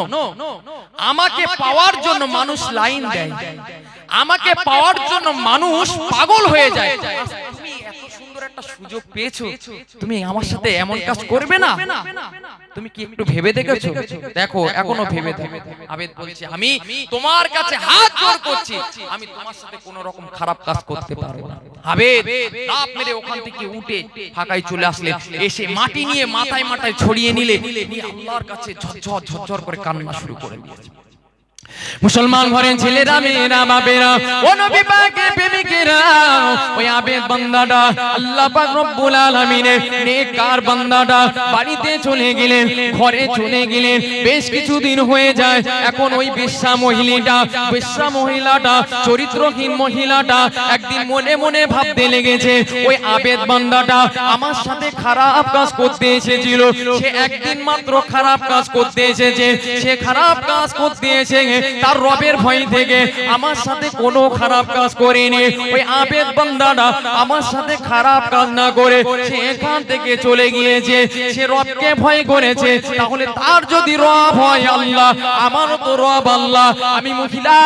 আমাকে পাওয়ার জন্য মানুষ লাইন দেয়, আমাকে পাওয়ার জন্য মানুষ পাগল হয়ে যায়। তুমি এত সুন্দর একটা সুযোগ পেয়েছো, তুমি আমার সাথে এমন কাজ করবে না? তুমি কি একটু ভেবে দেখেছো? দেখো এখনো ভেবে দেখো। আবেদ বলছে, আমি তোমার কাছে হাত জোড় করছি, আমি তোমার সাথে কোনো রকম খারাপ কাজ করতে পারবো না। আবেদ লাফ মেরে ওখান থেকে উঠে ফাঁকায় চলে আসলেন। এসে মাটি নিয়ে মাথায় মাথায় ছড়িয়ে নিলে আল্লাহর কাছে ঝরঝর ঝরঝর করে কান্না শুরু করে দিয়েছে। মুসলমান ঘরের ছেলেরা, মেয়েরা, বাপেরা, ও নবী পাকের প্রেমিকেরা, ওই আবেদ বান্দাটা আল্লাহ পাক রব্বুল আলামিনের নেককার বান্দাটা বাড়িতে চলে গেলেন, ঘরে চলে গেলেন। বেশ কিছুদিন হয়ে যায়। এখন ওই বেশ্যা মহিলাটা চরিত্রহীন মহিলাটা একদিন মনে মনে ভাবতে লেগেছে, ওই আবেদ বান্দাটা আমার সাথে খারাপ কাজ করতে এসেছিল, সে একদিন মাত্র খারাপ কাজ করতে এসেছে, সে খারাপ কাজ করতে এসে তার রবের ভয় থেকে আমার সাথে কোনো খারাপ কাজ করেনি। ওই আবেদ বান্দাটা আমার সাথে খারাপ কাজ না করে সে এখান থেকে চলে গিয়েছে, সে রবকে ভয় করেছে। তাহলে তার যদি রব হয় আল্লাহ, আমারও তো রব আল্লাহ। আমি মহিলা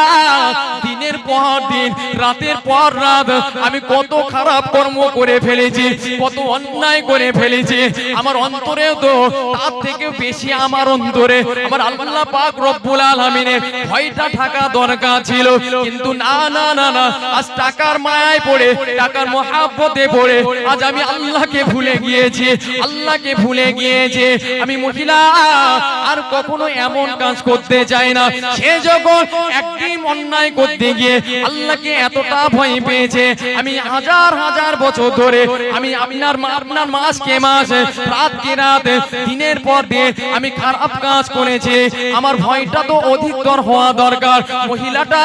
দিনের পর দিন, রাতের পর রাত আমি কত খারাপ কর্ম করে ফেলেছি, কত অন্যায় করে ফেলেছি। আমার অন্তরেও তো তার থেকে বেশি আমার অন্তরে আমার আল্লাহ পাক রব্বুল আলামিনের ভয়টা থাকা দরকার ছিল। কিন্তু না না না না, আজ টাকার মায়ায় পড়ে, টাকার মহাব্বতে পড়ে আজ আমি আল্লাহকে ভুলে গিয়েছি, আল্লাহকে ভুলে গিয়েছি। আমি মহিলা আর কখনো এমন কাজ করতে চাই না। সে যখন একদিন অন্যায় করতে গিয়ে আল্লাহকে এতটা ভয় পেয়েছে, আমি হাজার হাজার বছর ধরে আমি আপনার মাসকে মাস, রাতকে রাত, দিনের পর দিন আমি খারাপ কাজ করেছি। আমার ভয়টা তো অধিকতর হওয়া দরকার। মহিলাটা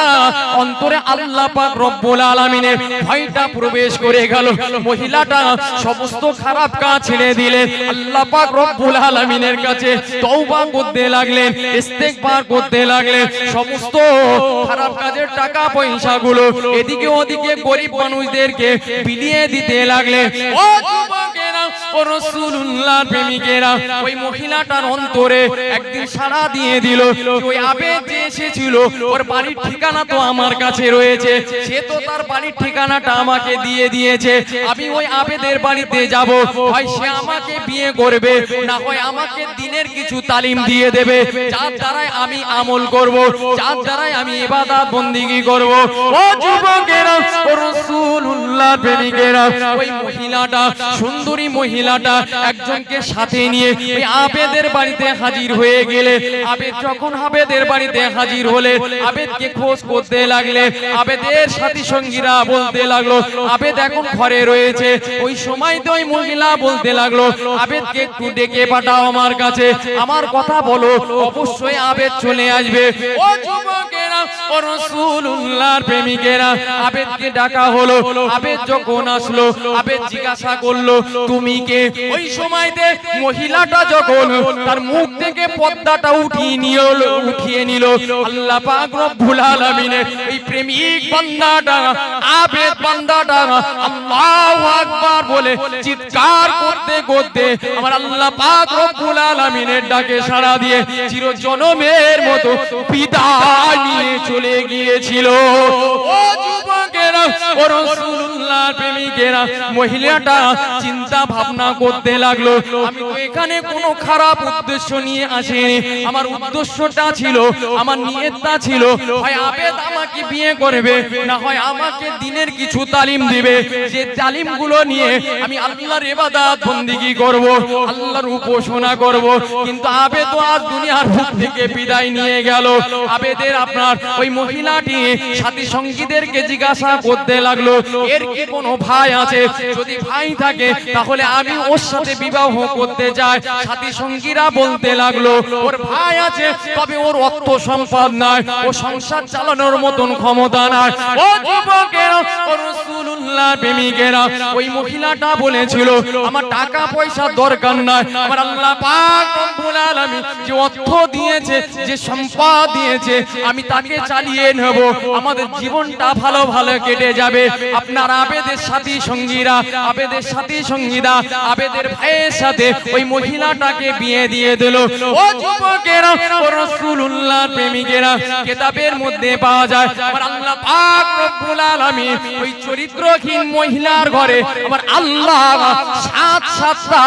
অন্তরে আল্লাহ পাক রব্বুল আলামিনের ভয়টা প্রবেশ করে গেল। মহিলাটা সমস্ত খারাপ কাজ ছেড়ে দিলেন, আল্লাহ পাক রব্বুল আলামিনের কাছে তওবা করতে লাগলেন, ইস্তেগফার করতে লাগলেন। সমস্ত খারাপ কাজের টাকা পয়সাগুলো এদিকে ওদিকে গরিব মানুষদেরকে বিলিয়ে দিতে লাগলেন। ও যুবকেরা, ও রাসূলুল্লাহর প্রেমিকেরা, ওই মহিলাটার অন্তরে একদিন সাড়া দিয়ে দিল, ওই আবেদ যে এসেছিল ওর বাড়ির ঠিকানা তো আমার কাছে রয়েছে, সে তো তার বাড়ির ঠিকানাটা আমাকে দিয়ে দিয়েছে। আমি ওই আবেদের বাড়িতে যাব, হয় সে আমাকে বিয়ে করবে, না হয় আমাকে দিনের কিছু তালিম দিয়ে দেবে, যার দ্বারাই আমি আমল করব, যার দ্বারাই আমি ইবাদত বন্দেগী করব। ও যুবকেরা, ও রাসূলুল্লাহর প্রেমিকেরা, ওই মহিলাটা সুন্দরী মহিলা মহিলাটা একজনকে সাথে নিয়ে ওই আবেদের বাড়িতে হাজির হয়ে গেলে, আবেদ যখন আবেদের বাড়িতে হাজির হলে আবেদকে খোঁজ করতে লাগলে, আবেদের সাথী সঙ্গীরা বলতে লাগলো আবেদ এখন ঘরে রয়েছে। ওই সময়তে ওই মহিলা বলতে লাগলো আবেদকে একটু ডেকে পাঠাও আমার কাছে, আমার কথা বলো, অবশ্যই আবেদ চলে আসবে। ও যুবকেরা, ও রাসূলুল্লাহর প্রেমিকেরা, আবেদকে ডাকা হলো। আবেদ যখন আসলো, আবেদ জিজ্ঞাসা করলো তুমি কে? ওই সময়তে মহিলাটা যখন তার মুখ থেকে পর্দাটা উঠিয়ে নিল, আল্লাহ পাক রব্বুল আলামিনের এই প্রেমিক বান্দাটা, আবেদ বান্দাটা আল্লাহু আকবার বলে চিৎকার করতে করতে আমার আল্লাহ পাক রব্বুল আলামিনের ডাকে সাড়া দিয়ে চিরজনমের মতো বিদায় নিয়ে চলে গিয়েছিল। ও যুবকেরা, ও রাসূলুল্লাহর প্রেমিকেরা, মহিলাটা চিন্তা ভাবনা করতে লাগলো আমি তো এখানে কোনো খারাপ উদ্দেশ্য নিয়ে আসিনি। আমার উদ্দেশ্যটা ছিল, আমার নিয়তটা ছিল হয় আবেদ আমাকে বিয়ে করবে, না হয় আমাকে দিনের কিছু তালিম দিবে, যে তালিমগুলো নিয়ে আমি আল্লাহর ইবাদত বন্দেগী করব, আল্লাহর উপাসনা করব। কিন্তু আবেদ তো আজ দুনিয়ার বুক থেকে বিদায় নিয়ে গেল। আবেদের আপনার ওই মহিলাটি সাথী সঙ্গীদেরকে জিজ্ঞাসা করতে লাগলো এর কি কোনো ভাই আছে? যদি ভাই থাকে তাহলে আমি ওর সাথে বিবাহ করতে চাই। সাথী সঙ্গীরা বলতে লাগলো ওর ভাই আছে, তবে ওর অর্থ সম্পদ নাই, ও সংসার চালানোর মতন ক্ষমতা নাই। ও যুবকেরা, ও রাসূলুল্লাহর প্রেমিকেরা, ওই মহিলাটা বলেছিল আমার টাকা পয়সা দরকার নাই, আমার আল্লাহ পাক রব্বুল আলামিন যে অর্থ দিয়েছে, যে সম্পদ দিয়েছে, আমি তাকে চালিয়ে নেব, আমাদের জীবনটা ভালো ভালো কেটে যাবে। আপনার আবেদের সাথী সঙ্গীরা, আবেদের সাথী সঙ্গীরা আবেদের ভাইয়ের সাথে ওই মহিলাটাকে বিয়ে দিয়ে দিল। ও যুবকেরা, ও রাসূলুল্লাহর প্রেমিকেরা, কিতাবের মধ্যে পাওয়া যায় আমার আল্লাহ পাক রব্বুল আলামিন ওই চরিত্রহীন মহিলার ঘরে আমার আল্লাহ সাতটা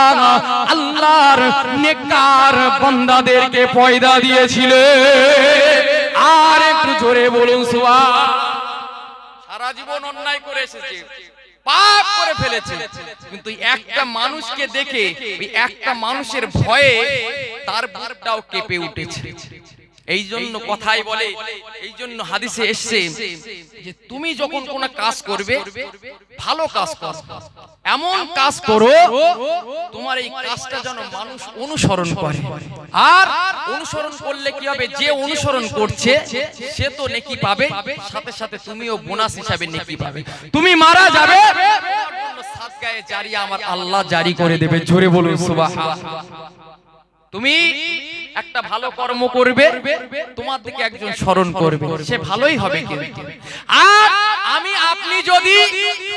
আল্লাহর নেককার বান্দাদেরকে পয়দা দিয়েছিলেন। আর একটু জোরে বলুন সুবহান। সারা জীবন অন্যায় করে এসেছে, পাপ করে ফেলেছে, কিন্তু একটা মানুষকে দেখে, ওই একটা মানুষের ভয়ে তার বুকটাও কেঁপে উঠেছে। এই জন্য কথাই বলে, এই জন্য হাদিসে এসেছে যে তুমি যখন কোনো কাজ করবে, ভালো কাজ করো, এমন কাজ করো তোমার এই কাজটা যেন মানুষ অনুসরণ করে। আর অনুসরণ করলে কি হবে? যে অনুসরণ করছে সে তো নেকি পাবে, সাথে সাথে তুমিও বোনাস হিসাবে নেকি পাবে। তুমি মারা যাবে, সাদকায়ে জারিয়া আমার আল্লাহ জারি করে দেবে। জোরে বলুন সুবহানাল্লাহ। তুমি একটা ভালো কর্ম করবে, তোমার দিকে একজন স্মরণ করবে, সে ভালোই হবে। আর আমি আপনি যদি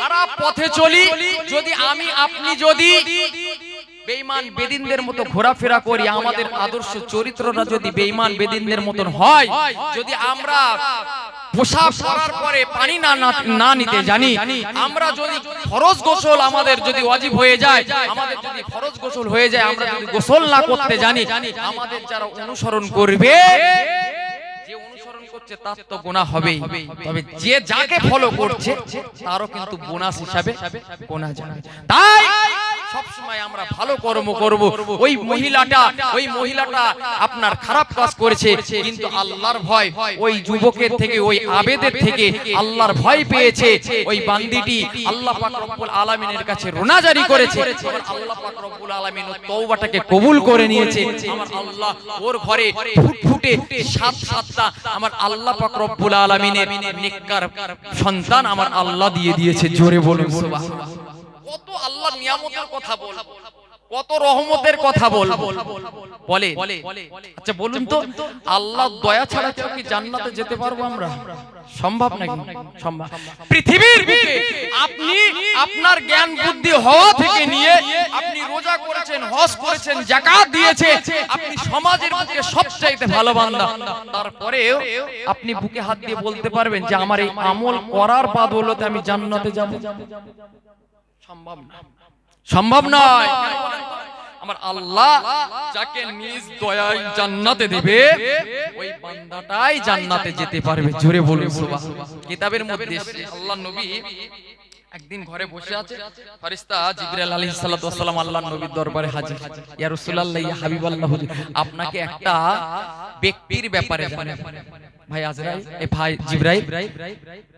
খারাপ পথে চলি, যদি আমি আপনি যদি বেঈমান বেদিনদের মতো ঘোরাফেরা করি, আমাদের আদর্শ চরিত্রটা যদি বেঈমান বেদিনদের মতন হয়, যদি আমরা পোশাক পরার পরে পানি না নিতে জানি, আমরা যদি ফরজ গোসল আমাদের যদি ওয়াজিব হয়ে যায়, আমাদের যদি ফরজ গোসল হয়ে যায়, আমরা যদি গোসল না করতে জানি, আমাদের যারা অনুসরণ করবে, যে অনুসরণ করছে তার তো গুনাহ হবেই, তবে যে যাকে ফলো করছে তারও কিন্তু বোনাস হিসাবে গোনা যাবে। তাই সব সময় আমরা ভালো কর্ম করব। ওই মহিলাটা আপনার খারাপ কাজ করেছে, কিন্তু আল্লাহর ভয় ওই যুবকের থেকে, ওই আবেদের থেকে আল্লাহর ভয় পেয়েছে। ওই বান্দিটি আল্লাহ পাক রব্বুল আলামিনের কাছে রোনা জারি করেছে, আল্লাহ পাক রব্বুল আলামিন ওর তওবাটাকে কবুল করে নিয়েছে। আমার আল্লাহ ওর ঘরে ফুটফুটে সাতটা আমার আল্লাহ পাক রব্বুল আলামিনের নেককার সন্তান আমার আল্লাহ দিয়ে দিয়েছে। জোরে বলুন সুবহানাল্লাহ। কত আল্লাহ নিয়ামতের কথা বলবো, কত রহমতের কথা বলবো। বলে আচ্ছা বলুন তো, আল্লাহ দয়া ছাড়া কি জান্নাতে যেতে পারবো আমরা? সম্ভব নাকি? সম্ভব। পৃথিবীর বুকে আপনি আপনার জ্ঞান বুদ্ধি হওয়া থেকে নিয়ে আপনি রোজা করেছেন, হজ করেছেন, যাকাত দিয়েছেন, আপনি সমাজের বুকে সবচাইতে ভালো বান্দা, তারপরেও আপনি বুকে হাত দিয়ে বলতে পারবেন যে আমার এই আমল করার বদৌলতে আমি জান্নাতে যাব? সম্ভব না, সম্ভব নয়। আমার আল্লাহ যাকে নিজ দয়ায় জান্নাতে দিবে, ওই বান্দাটাই জান্নাতে যেতে পারবে। জোরে বলুন সুবহানাল্লাহ। কিতাবের মধ্যে আল্লাহর নবী একদিন ঘরে বসে আছে, ফেরেশতা জিবরাইল আলাইহিস সালাতু ওয়াস সালাম আল্লাহর নবীর দরবারে হাজির। ইয়া রাসূলুল্লাহ, ইয়া হাবিবাল্লাহ, আপনাকে একটা ব্যক্তির ব্যাপারে জানাবো। ভাই আজরাইল, এই ভাই জিবরাইল,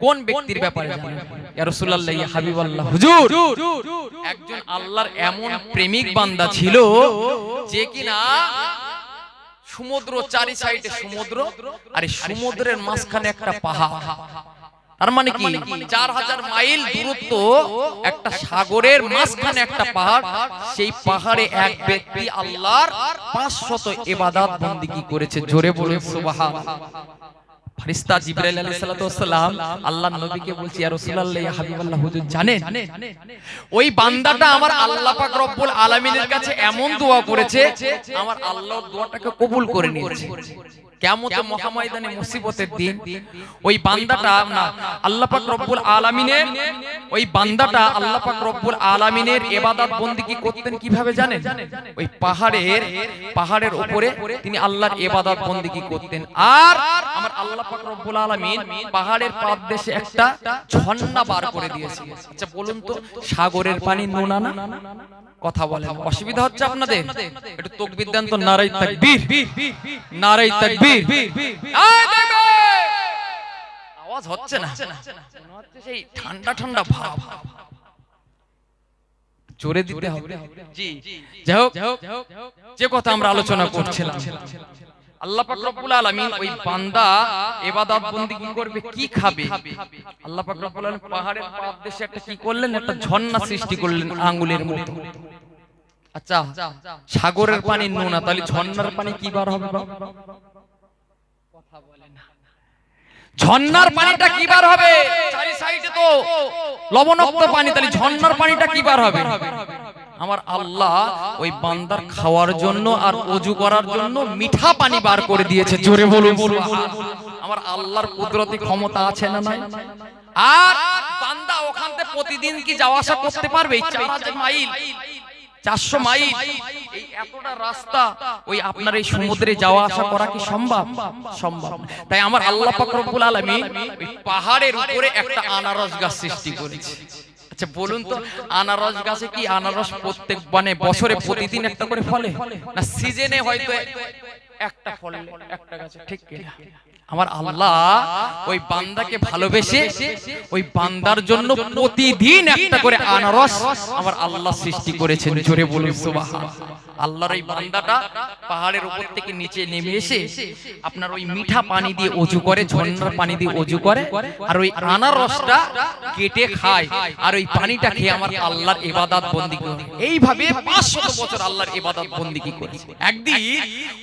কোন ব্যক্তির ব্যাপারে জানেন? ইয়া রাসূলুল্লাহ, ইয়া হাবিবাল্লাহ, হুজুর একজন আল্লাহর এমন প্রেমিক বান্দা ছিল যে কিনা সমুদ্র, চারি সাইডে সমুদ্র, আর এই সমুদ্রের মাঝখানে একটা পাহাড়। তার মানে কি 4000 মাইল দূরত্ব, একটা সাগরের মাঝখানে একটা পাহাড়। সেই পাহাড়ে এক ব্যক্তি আল্লাহর 500 ইবাদত বন্দেগী করেছে। জোরে বলুন সুবহানাল্লাহ। ফেরেশতা জিবরাইল আলাইহিস সালাতু ওয়াস সালাম আল্লাহর নবীকে বলছে, ইয়া রাসূলুল্লাহ, ইয়া হাবিবাল্লাহ, হুজুর জানেন ওই বান্দাটা আমার আল্লাহ পাক রব্বুল আলামিনের কাছে এমন দোয়া করেছে, আমার আল্লাহর দোয়াটাকে কবুল করে নিয়েছে। কিয়ামতের মহাময়দানে মুসিবতের দিন ওই বান্দাটা না আল্লাহ পাক রব্বুল আলামিনের, ওই বান্দাটা আল্লাহ পাক রব্বুল আলামিনের ইবাদত বন্দেগী করতেন কিভাবে জানেন? ওই পাহাড়ের উপরে তিনি আল্লাহর ইবাদত বন্দেগী করতেন। আর আমার আল্লাহ পাক রব্বুল আলামিন পাহাড়ের পাদদেশে একটা ঝর্ণা বার করে দিয়েছে। আচ্ছা বলুন তো, সাগরের পানি নোনা না? কথা বলেন, অসুবিধা হচ্ছে আপনাদের? একটু তাকবীর দেন তো, নারায়ে তাকবীর, নারায়ে তাকবীর। আওয়াজ হচ্ছে না, হচ্ছে সেই ঠান্ডা ঠান্ডা ভাব, জোরে দিতে হবে। জি, যাই হোক, যে কথা আমরা আলোচনা করছিলাম, আল্লাহ পাক রব্বুল আলামিন ওই বান্দা ইবাদত বন্দেগী করবে, কি খাবে? আল্লাহ পাক রব্বুল আলামিন পাহাড়ের পাদদেশে একটা কি করলেন? একটা ঝর্ণা সৃষ্টি করলেন আঙ্গুলের মতো। আচ্ছা, সাগরের পানি নোনা, তাহলে ঝর্ণার পানি কি বার হবে? কথা বলে না। ঝর্ণার পানিটা কি বার হবে? চারি সাইডে তো লবণাক্ত পানি, তাহলে ঝর্ণার পানিটা কি বার হবে? আমার আল্লাহ ওই বান্দার খাওয়ার জন্য আর ওযু করার জন্য মিঠা পানি বার করে দিয়েছে। জোরে বলুন সুবহানাল্লাহ। আমার আল্লাহর কুদরতি ক্ষমতা আছে না নাই? আর বান্দা ওখান থেকে প্রতিদিন কি যাওয়া আসা করতে পারবে? 4000 মাইল, 400 মাইল, এই এতটা রাস্তা ওই আপনার এই সমুদ্রে যাওয়া আসা করা কি সম্ভব? সম্ভব। তাই আমার আল্লাহ পাক রব্বুল আলামিন ওই পাহাড়ের উপরে একটা আনারস গাছ সৃষ্টি করেছে। আচ্ছা বলুন তো, আনারস গাছে কি আনারস প্রত্যেক মানে বছরে প্রতিদিন একটা করে ফলে না? সিজনে হয়তো একটা ফলে একটা গাছে, ঠিক কি না? আমার আল্লাহ ওই বান্দাকে ভালোবেসে ওই বান্দার জন্য প্রতিদিন একটা করে আনারস আমার আল্লাহ সৃষ্টি করেছেন। জোরে বলুন সুবহানাল্লাহ। আল্লাহর এই বান্দাটা পাহাড়ের উপর থেকে নিচে নেমে এসে আপনার ওই মিঠা পানি দিয়ে ওযু করে, ঝর্ণার পানি দিয়ে ওযু করে, আর ওই আনারসটা কেটে খায়, আর ওই পানিটা খেয়ে আমার আল্লাহর ইবাদত বন্দেগী করে। এইভাবে 500 বছর আল্লাহর ইবাদত বন্দেগী করেছে। একদিন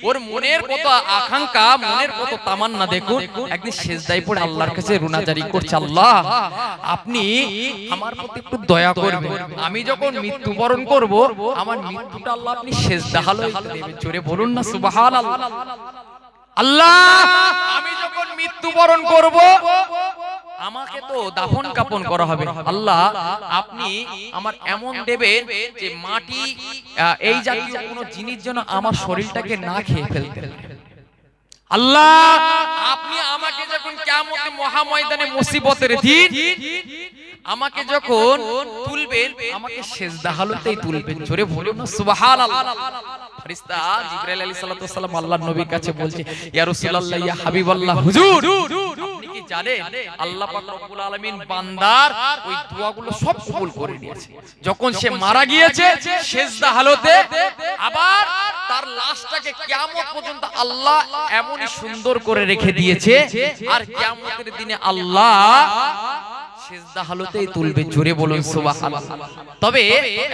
ওর মনের কত আকাঙ্ক্ষা, মনের কত তামান্না, দেখুন একদিন সিজদায় পড়ে আল্লাহর কাছে রুনাজারি করছে, আল্লাহ আপনি আমার প্রতি একটু দয়া করবেন, আমি যখন মৃত্যুবরণ করব আমার মৃত্যুটা আল্লাহ আপনি সিজদা হালায় দেবেন। জোরে বলুন না সুবহানাল্লাহ। আল্লাহ আমি যখন মৃত্যুবরণ করব আমাকে তো দাফন কাফন করা হবে, আল্লাহ আপনি আমার এমন দেবেন যে মাটি এই জাতীয় কোনো জিনিস যেন আমার শরীরটাকে না খেয়ে ফেলতে। আল্লাহ আপনি আমাকে যখন কিয়ামতের মহাময়দানে মুসিবতের দিন আমাকে যখন তুলবেন, আমাকে সিজদা হালতেই তুলবেন। জোরে বলুন না সুবহানাল্লাহ। ফেরেশতা জিবরাইল আলাইহিস সালাতু ওয়াস সালাম আল্লাহর নবীর কাছে বলছে, ইয়া রাসূলুল্লাহ, ইয়া হাবিবাল্লাহ, হুজুর আপনি কি জানেন আল্লাহ পাক রব্বুল আলামিন বান্দার ওই দোয়াগুলো সব কবুল করে নিয়েছে। যখন সে মারা গিয়েছে সিজদা হালতে, আবার তার লাশটাকে কিয়ামত পর্যন্ত আল্লাহ এমনই সুন্দর করে রেখে দিয়েছে, আর কিয়ামতের দিনে আল্লাহ সিজদা হালতেই তুলবে। জোরে বলুন সুবহানাল্লাহ। তবে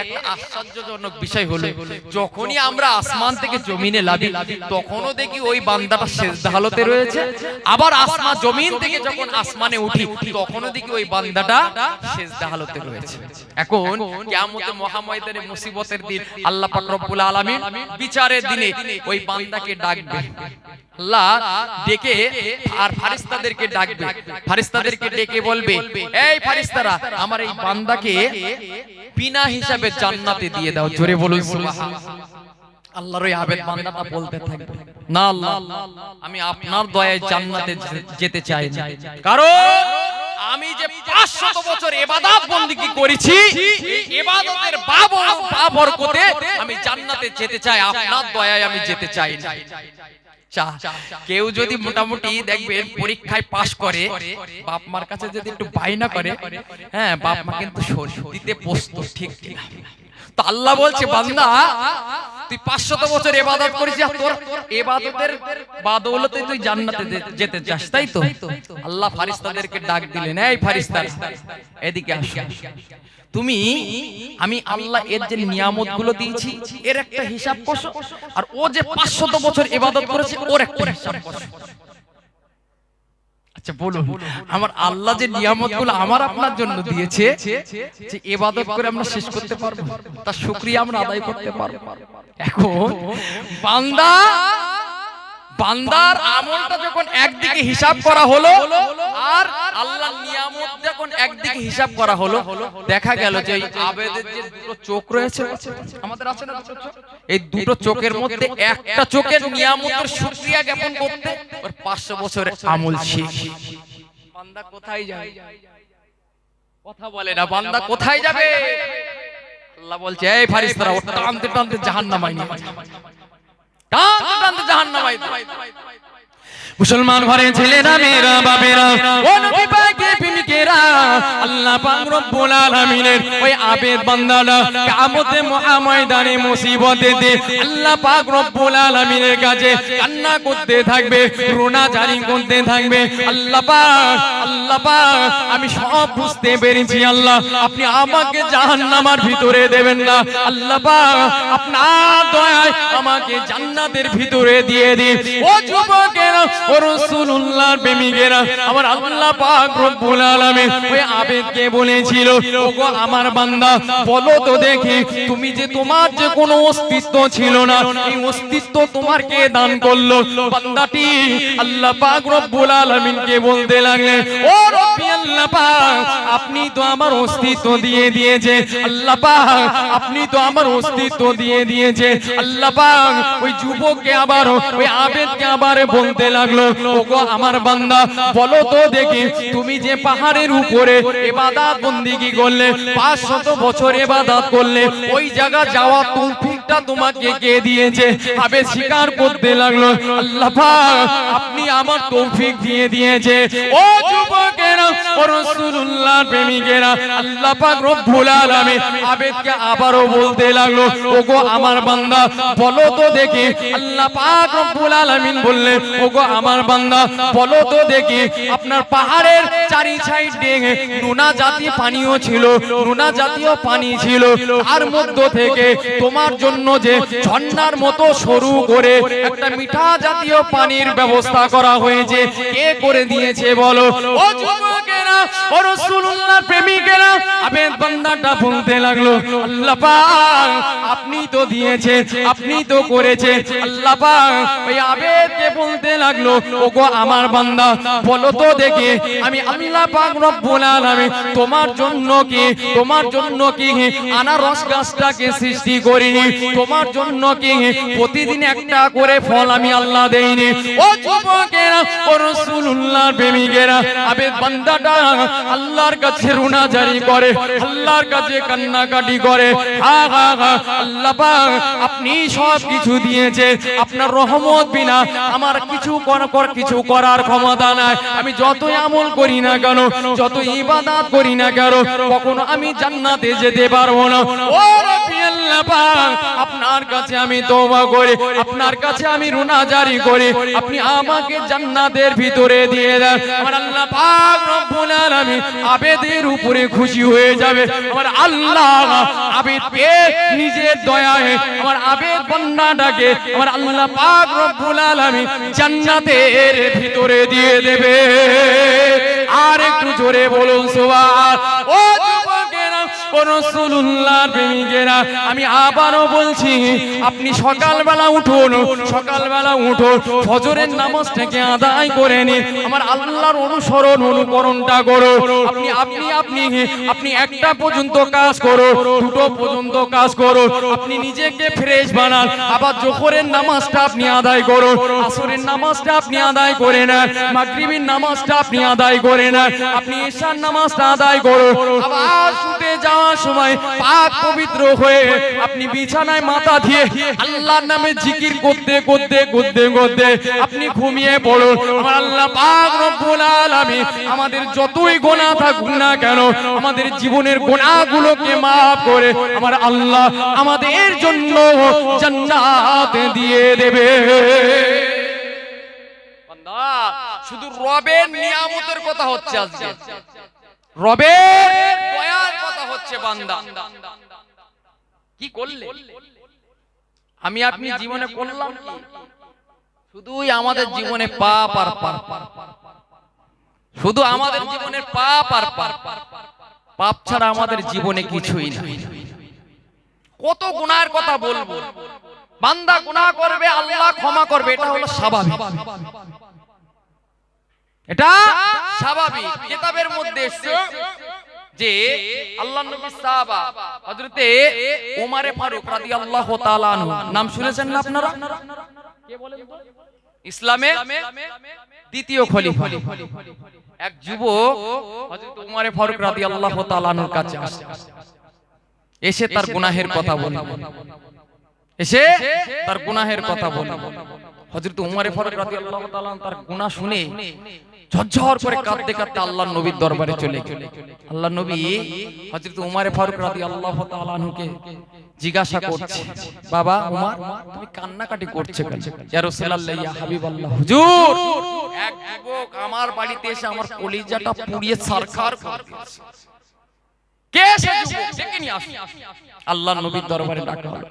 একটা আশ্চর্যজনক বিষয় হলো, যখনই আমরা আসমান থেকে জমিনে লাভি তখনও দেখি ওই বান্দাটা সিজদা হালতে রয়েছে, আবার আসমান জমিন থেকে যখন আসমানে উঠি তখনও দেখি ওই বান্দাটা সিজদা হালতে রয়েছে। এখন কিয়ামতের মহাময়দানে মুসিবতের দিন আল্লাহ পাক রব্বুল আলামিন বিচারের দিনে ওই বান্দাকে ডাকবে। আল্লাহ ডেকে আর ফেরেশতাদেরকে ডাকবে, ফেরেশতাদেরকে ডেকে বলবে, এই ফেরেশতারা আমার এই বান্দাকে বিনা হিসাবে জান্নাতে দিয়ে দাও। জোরে বলুন সুবহানাল্লাহ। আল্লাহর ওই আবেদ বান্দাটা বলতে থাকবে, না আল্লাহ আমি আপনার দয়ায় জান্নাতে যেতে চাই না, কারণ আমি যে 500 বছর ইবাদত বندگی করেছি, ইবাদতের বরকতে আমি জান্নাতে যেতে চাই, আপনার দয়ায় আমি যেতে চাই না। কেউ যদি মোটামুটি দেখবেন পরীক্ষায় পাস করে, বাপ মার কাছে যদি একটু বায়না করে, হ্যাঁ বাপ মা কিন্তু দিতে প্রস্তুত, ঠিক ঠিক। তো আল্লাহ বলছে বান্দা তুই 500 বছর ইবাদত করেছিস, আর তোর ইবাদতের বদৌলতে তুই জান্নাতে যেতে চাস, তাই তো? আল্লাহ ফেরেশতাদেরকে ডাক দিলেন, এই ফেরেশতারা এদিকে আসো, তুমি আমি আল্লাহ এর যে নিয়ামতগুলো দিয়েছি এর একটা হিসাব করো, আর ও যে 500 বছর ইবাদত করেছে ওর একটা হিসাব করো। আচ্ছা বলুন, আমার আল্লাহ যে নিয়ামতগুলো আমার আপনার জন্য দিয়েছে, যে ইবাদত করে আমরা শেষ করতে পারবো, তার শুকরিয়া আমরা আদায় করতে পারবো? এখন বান্দার আমলটা যখন একদিকে হিসাব করা হলো, আর আল্লাহর নিয়ামত যখন একদিকে হিসাব করা হলো, দেখা গেল যে এই আবেদের যে দুটো চোখ রয়েছে আমাদের, আছে না দুটো চোখ, এই দুটো চোখের মধ্যে একটা চোখের নিয়ামতের শুকরিয়া জ্ঞাপন করতে ওর 500 বছরের আমল শেষ। বান্দা কোথায় যাবে? কথা বলে না, বান্দা কোথায় যাবে? আল্লাহ বলছে, এই ফেরেশতারা ও টানতে টানতে জাহান্নামে নিয়ে যাবে, টানতে টানতে জাহান্নামে। মুসলমান ঘরে ছেলেরা মেয়েরা বাবেরা ও নবী পাকের প্রেমিকেরা, আল্লাহ পাক রব্বুল আলামিনের ওই আবেদ বান্দারা কিয়ামতে ময়দানে মুসিবতেতে আল্লাহ পাক রব্বুল আলামিনের কাছে কান্না করতে থাকবে, রোনা জারি করতে থাকবে। আল্লাহ পাক আমি সব বুঝতে পেরেছি, আল্লাহ আপনি আমাকে জাহান্নামের ভিতরে দেবেন না, আল্লাহ পাক আপনার দয়ায় আমাকে জান্নাতের ভিতরে দিয়ে দিন। ও যুবকেরা ও রাসূলুল্লাহর প্রেমিকেরা, আমার আল্লাহ পাক রব্বুল আলামিন ওই আবেদকে বলেছিল, ওগো আমার বান্দা বলো তো দেখি, তুমি যে তোমার যে কোনো অস্তিত্ব ছিল না, এই অস্তিত্ব তোমার কে দান করলো? বান্দাটি আল্লাহ পাক রব্বুল আলামিনকে বলতে লাগলেন, ও রব্বি আল্লাহ পাক আপনি তো আমার অস্তিত্ব দিয়ে দিয়েছে, আল্লাহ পাক আপনি তো আমার অস্তিত্ব দিয়ে দিয়েছে। আল্লাহ পাক ওই যুবককে আবার ওই আবেদকে আবার বলতে লাগলো, ওগো আমার বান্দা বলো তো দেখি, তুমি যে পাহাড়ের উপরে ইবাদত বندگی করলে, 500 বছর ইবাদত করলে, ওই জায়গা যাওয়া তৌফিকটা তোমাকে কে দিয়েছে? আবে স্বীকার করতে লাগলো, আল্লাহ পাক আপনি আমার তৌফিক দিয়ে দিয়েছে। ও যুবকেরা ও রাসূলুল্লাহর প্রেমিকেরা, আল্লাহ পাক রব্বুল আলামিন আবেদকে আবারও বলতে লাগলো, ওগো আমার বান্দা বলো তো দেখি, আল্লাহ পাক রব্বুল আলামিন বললেন, ওগো আমার বান্দা বলো তো দেখি, আপনার পাহাড়ের চারি সাইডে নোনা জাতীয় পানিও ছিল, নোনা জাতীয় পানি ছিল, তার মধ্য থেকে তোমার জন্য যে ঝর্ণার মতো সরু করে একটা মিঠা জাতীয় পানির ব্যবস্থা করা হয়েছে, কে করে দিয়েছে বলো? ও যুবকেরা ও রাসূলুল্লাহর প্রেমিকেরা, আবেদ বান্দাটা বলতে লাগলো, আল্লাহ পাক আপনি তো দিয়েছেন, আপনি তো করেছেন। আল্লাহ পাক ওই আবেদকে বলতে লাগলো, ওগো আমার বান্দা বলো তো দেখি, আমি আল্লাহ পাক রব্বুল আলামিন তোমার জন্য কি আনারস গাছটাকে সৃষ্টি করিনি? তোমার জন্য কি প্রতিদিন একটা করে ফল আমি আল্লাহ দেইনি? ও যুবকেরা ও রাসূলুল্লাহর প্রেমিকেরা, আবেদ বান্দাটা আল্লাহর কাছে রোনা জারি করে, আল্লাহর কাছে কান্নাকাটি করে, হা হা হা আল্লাহ পাক আপনি সব কিছু দিয়েছে, আপনার রহমত বিনা আমার কিছু করার ক্ষমতা নাই। আমি যতই আমল করি না কেন, যত ইবাদত করি না কেন, কখনো আমি জান্নাতে যেতে পারবো না। ও রব্বি আল্লাহ পাক আপনার কাছে আমি তওবা করি, আপনার কাছে আমি রোনা জারি করি, আপনি আমাকে জান্নাতের ভিতরে দিয়ে দেন। আমার আল্লাহ পাক রব্বুল আলামিন আবেদের উপরে খুশি হয়ে যাবে। আমার আল্লাহ আবেদকে নিজের দয়ায় আমার আবেদ বান্দাটাকে আমার আল্লাহ পাক রব্বুল আলামিন জান্নাতের ভিতরে দিয়ে দেবে। আর একটু জোরে বলুন সুবহান। ও যুবকেরা ও ও রাসূলুল্লাহর প্রেমিকেরা, আমি আবারও বলছি, আপনি সকালবেলা উঠুন, সকালবেলা উঠুন, ফজরের নামাজটাকে আদায় করে নিন, আমার আল্লাহর অনুকরণটা করো। আপনি আপনি আপনি আপনি একটা পর্যন্ত কাজ করো, দুটো পর্যন্ত কাজ করো, আপনি নিজেকে ফ্রেশ বানান, আবার জোহরের নামাজটা আপনি আদায় করো, আসরের নামাজটা আপনি আদায় করে নেন, মাগরিবের নামাজটা আপনি আদায় করে নেন, আপনি ঈশার নামাজটা আদায় করো, আবার শুতে যাওয়ার সময় পাক পবিত্র হয়ে আপনি বিছানায় মাথা দিয়ে আল্লাহর নামে জিকির করতে করতে করতে করতে আপনি ঘুমিয়ে পড়ুন। আমার আল্লাহ পাক রব্বুল আলামিন আমাদের যতই গুনাহ থাকুক না কেন, আমাদের জীবনের গুনাহগুলোকে maaf করে আমার আল্লাহ আমাদের জন্য জান্নাত দিয়ে দেবে। বান্দা, শুধু রবের নিয়ামতের কথা হচ্ছে, আজকে রবের দয়ার কথা হচ্ছে। বান্দা কি করলে? আমি আপনি জীবনে করলাম কি? শুধুই আমাদের জীবনে পাপ আর পাপ, শুধু আমাদের জীবনে পাপ আর পাপ, পাপ ছাড়া আমাদের জীবনে কিছুই না। কত গুনাহের কথা বলবো। বান্দা গুনাহ করবে, আল্লাহ ক্ষমা করবে, এটা হলো স্বাভাবিক, এটা স্বাভাবিক। কিতাবের মধ্যে এসেছে যে আল্লাহর নবী সাহাবা হযরতে ওমর ফারুক রাদিয়াল্লাহু তাআলা আনহু, নাম শুনেছেন না আপনারা? কে বলেন তো? ইসলামের দ্বিতীয় খলিফা, এক যুবক হযরত ওমর ফারুক রাদিয়াল্লাহু তাআলা আনহুর কাছে আসে, এসে তার গুনাহের কথা বলে, এসে তার গুনাহের কথা বলে। হযরত ওমর ফারুক রাদিয়াল্লাহু তাআলা তার গুনাহ শুনে ঝরঝর করে কাঁদতে কাঁদতে আল্লাহর নবীর দরবারে চলে গেলেন। আল্লাহর নবী হযরত ওমর ফারুক রাদিয়াল্লাহু তাআলা আনহুকে জিজ্ঞাসা করছে, বাবা ওমর, তুমি কান্নাকাটি করছো কেন? ইয়া রাসূলুল্লাহ, ইয়া হাবিবাল্লাহ, হুজুর, এক যুবক আমার বাড়িতে এসে আমার কলিজাটা পুড়িয়ে ছারখার করে দিয়েছে। কে সে যুবক? ডেকে নিয়ে আসো। আল্লাহর নবীর দরবারে ডাকা হলো।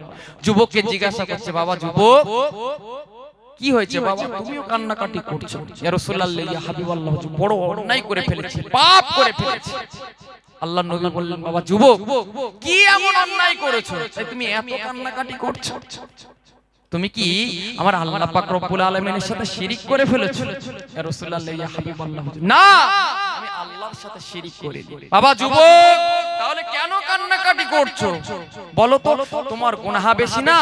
যুবককে জিজ্ঞাসা করছে, বাবা যুবক, কি হয়েছে বাবা, তুমিও কান্নাকাটি করছো? ইয়া রাসূলুল্লাহ, ইয়া হাবিবাল্লাহ, বড় অন্যায় করে ফেলেছি, পাপ করে ফেলেছি। আল্লাহর নবী বললেন, বাবা যুবক, কি এমন অন্যায় করেছো তাই তুমি এত কান্নাকাটি করছো? তুমি কি আমার আল্লাহ পাক রব্বুল আলামিনের সাথে শিরিক করে ফেলেছো? ইয়া রাসূলুল্লাহ, ইয়া হাবিবাল্লাহ, না, আমি আল্লাহর সাথে শিরিক করিনি। বাবা যুবক, তাহলে কেন কান্নাকাটি করছো বলো তো? তোমার গুনাহ বেশি না,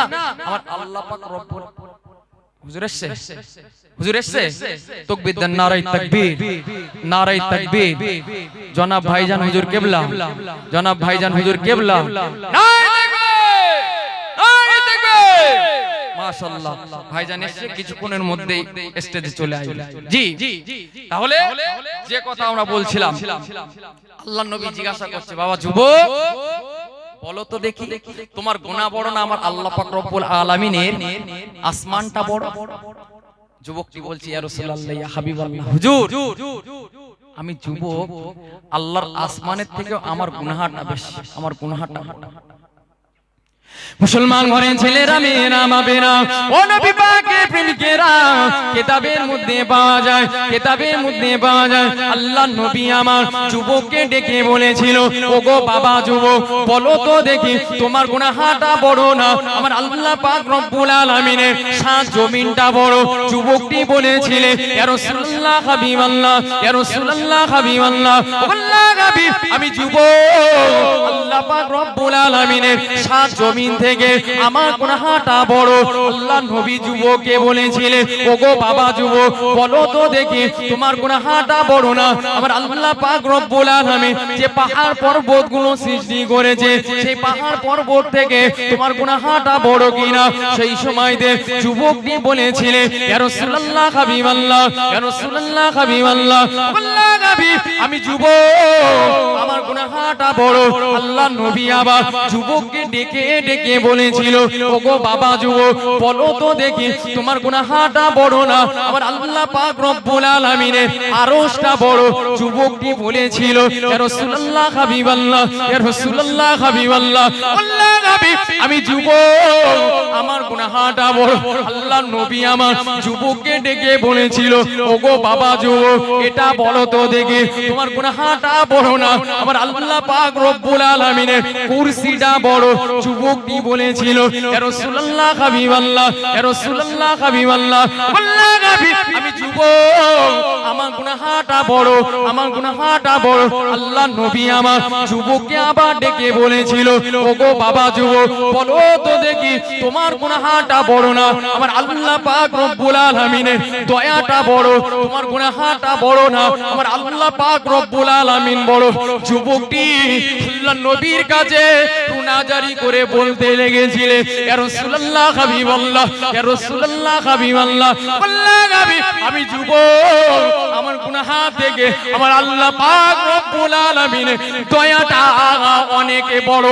আমার আল্লাহ পাক রব্বুল। হুজুর এসেছে, হুজুর এসেছে, তাকবীর দেন, নারায়ে তাকবীর, নারায়ে তাকবীর। জনাব ভাইজান হুজুর কেবলা, জনাব ভাইজান হুজুর কেবলা, নারায়ে তাকবীর, নারায়ে তাকবীর। মাশাআল্লাহ, ভাইজান এসে কিছুক্ষণের মধ্যেই স্টেজে চলে আসবে। জি, তাহলে যে কথা আমরা বলছিলাম, আল্লাহর নবী জিজ্ঞাসা করছে, বাবা যুবক, বলো তো দেখি, তোমার গুনাহ বড় না আমার আল্লাহ পাক রব্বুল আলামিনের আসমানটা বড়? যুবকটি বলছে, ইয়া রাসূলুল্লাহ, ইয়া হাবিবাল্লাহ, হুজুর, আমি যুবক, আল্লাহর আসমানের থেকে আমার গুনাহটা বেশি, আমার গুনাহটা। মুসলমান ঘরের ছেলেরা, মেয়েরা, মাবেরা, ও নবী পাকের প্রেমিকেরা, কিতাবের মধ্যে পাওয়া যায়, কিতাবের মধ্যে পাওয়া যায়, আল্লাহর নবী আমার যুবককে ডেকে বলেছিল, ওগো বাবা যুবক, বলো তো দেখি, তোমার গুনাহটা বড় না আমার আল্লাহ পাক রব্বুল আলামিনের সাত জমিনটা বড়? যুবকটি বলেছিলেন, ইয়া রাসূলুল্লাহ, হাবিবাল্লাহ, ইয়া রাসূলুল্লাহ, হাবিবাল্লাহ, আল্লাহ হাবিব, আমি যুবক, আল্লাহ পাক রব্বুল আলামিনের সাত জমিন থেকে আমার গুনাহটা বড়। আল্লাহর নবী যুবককে বলেছিলেন, ওগো বাবা যুবক, বলো তো দেখি, তোমার গুনাহটা বড় না আমার আল্লাহ পাক রব্বুল আলামিন যে পাহাড় পর্বতগুলো সৃষ্টি করেছে, সেই পাহাড় পর্বত থেকে তোমার গুনাহটা বড় কিনা? সেই সময়তে যুবকটি বলেছিলেন, ইয়া রাসূলুল্লাহ, হাবিবাল্লাহ, ইয়া রাসূলুল্লাহ, হাবিবাল্লাহ, আল্লাহ হাবিব, আমি যুবক, আমার গুনাহটা বড়। আল্লাহর নবী আবার যুবককে ডেকে ডেকে বলেছিল, ওগো বাবা যুবক, বলো তো দেখি, তোমার গুনাহটা বড় না আমার আল্লাহ পাক রব্বুল আলামিনের আরশটা বড়? যুবকটি বলেছিল, ইয়া রাসূলুল্লাহ, হাবিবাল্লাহ, ইয়া রাসূলুল্লাহ, হাবিবাল্লাহ, আল্লাহ হাবিব, আমি যুবক, আমার গুনাহটা বড়। আল্লাহ নবী আমার যুবককে ডেকে বলেছিল, ওগো বাবা যুবক, এটা বলো তো দেখি তোমার গুনাহটা বড় না আমার আল্লাহ পাক রব্বুল আলামিনের কুরসিটা বড়? যুবকটি বলেছিল, ইয়া রাসূলুল্লাহ হাবিবাল্লাহ, ইয়া রাসূলুল্লাহ হাবিবাল্লাহ, আল্লাহ হাবিব আমি যুবক, আমার গুনাহটা বড়, আমার গুনাহটা বড়। আল্লাহ নবী আমার যুবককে আবার ডেকে বলেছিল, ওগো বাবা যুবক, বলো তো দেখি তোমার গুনাহটা বড় না আমার আল্লাহ পাক রব্বুল আলামিনের দয়াটা বড়? তোমার গুনাহটা বড় না আমার আল্লাহ পাক রব্বুল আলামিন বড়? যুবকটি আল্লাহ নবীর কাছে রুনাজারি করে বলতে লেগেছিল, ইয়া রাসূলুল্লাহ হাবিবাল্লাহ, ইয়া রাসূলুল্লাহ হাবিবাল্লাহ, আল্লাহ হাবিব আমি যুবক, আমার গুনাহ থেকে আমার আল্লাহ পাক রব্বুল আলামিনের দয়াটা অনেক বড়।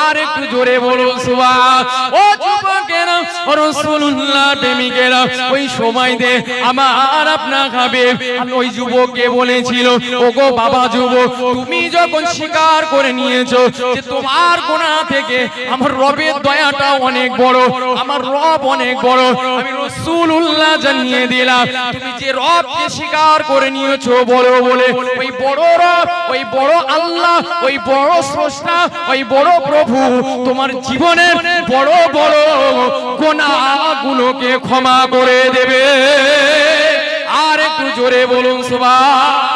আর একটু জোরে বলুন সুবহান। ও যুবকেরা, ও রাসূলুল্লাহ প্রেমিকেরা, ওই সময়তে আমার আপনার হাবিব ওই যুবককে বলেছিল, ওগো বাবা যুবক, তুমি যখন স্বীকার করে নিয়েছো যে তোমার গুনাহ থেকে আমার রবের দয়াটা অনেক বড়, আমার রব অনেক বড়, আমি রাসূলুল্লাহ জানিয়ে দিলাম, তুমি যে রবকে স্বীকার করে নিয়েছো বড় বলে, ওই বড় রব, ওই বড় আল্লাহ, ওই বড় স্রষ্টা, ওই বড় প্রভু তোমার জীবনের বড় বড় গুনাহগুলোকে ক্ষমা করে দেবে। আর একটু জোরে বলুন সুবহান।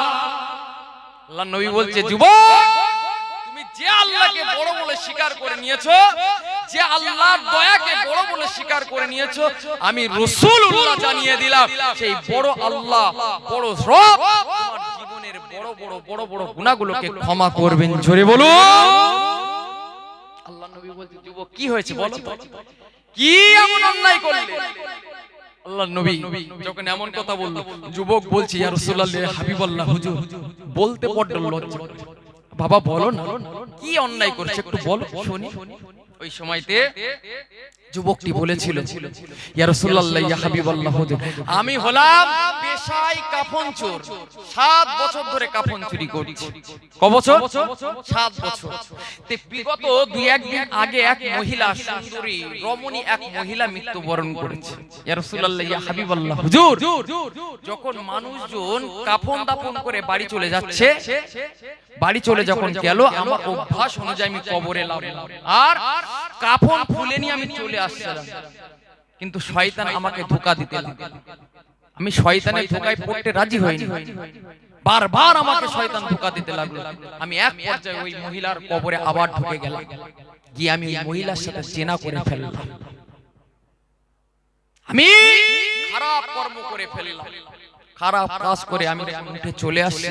আল্লাহ নবী বলছে, যুবক, তুমি যে আল্লাহকে বড় বলে স্বীকার করে নিয়েছো, যে আল্লাহর দয়াকে বড় বলে স্বীকার করে নিয়েছো, আমি রাসূলুল্লাহ জানিয়ে দিলাম, সেই বড় আল্লাহ, বড় রব তোমার জীবনের বড় বড় বড় বড় গুনাহগুলোকে ক্ষমা করবেন। জোরে বলুন। আল্লাহ নবী বলছে, যুবক কি হয়েছে বলো তো, কি এমন অন্যায় করলে? আল্লাহ নবী যখন এমন কথা বলল, যুবক বলছে, ইয়া রাসূলুল্লাহ হাবিবাল্লাহ, হুজুর বলতে বড় লজ্জা। বাবা বলো না, কি অন্যায় করেছে একটু বলো শুনি। ওই সময়তে যুবকটি বলেছিল, ইয়া রাসূলুল্লাহ ইয়া হাবিবাল্লাহ, আমি হলাম পেশায় কাফন চোর, 7 বছর ধরে কাফন চুরি করছি। ক বছর? 7 বছর। তে বিগত 2-1 দিন আগে এক মহিলা, সুন্দরী রমণী এক মহিলা মৃত্যুবরণ করেছে। ইয়া রাসূলুল্লাহ ইয়া হাবিবাল্লাহ, হুজুর যখন মানুষজন কাফন দাফন করে বাড়ি চলে যাচ্ছে, বাড়ি চলে যখন গেল, আমার অভ্যাস অনুযায়ী আমি কবরে নামলাম আর কাফন খুলে নিয়ে আমি চলে আসছিলাম, কিন্তু শয়তান আমাকে ধোঁকা দিতে লাগলো। আমি শয়তানের ধোঁকায় পড়তে রাজি হইনি, বারবার আমাকে শয়তান ধোঁকা দিতে লাগলো। আমি এক পর্যায়ে ওই মহিলার কবরে আবার ঢুকে গেলাম, গিয়ে আমি ওই মহিলার সাথে চেনা করে ফেললাম, আমি খারাপ কর্ম করে ফেললাম, খারাপ কাজ করে আমি উঠে চলে আসছি।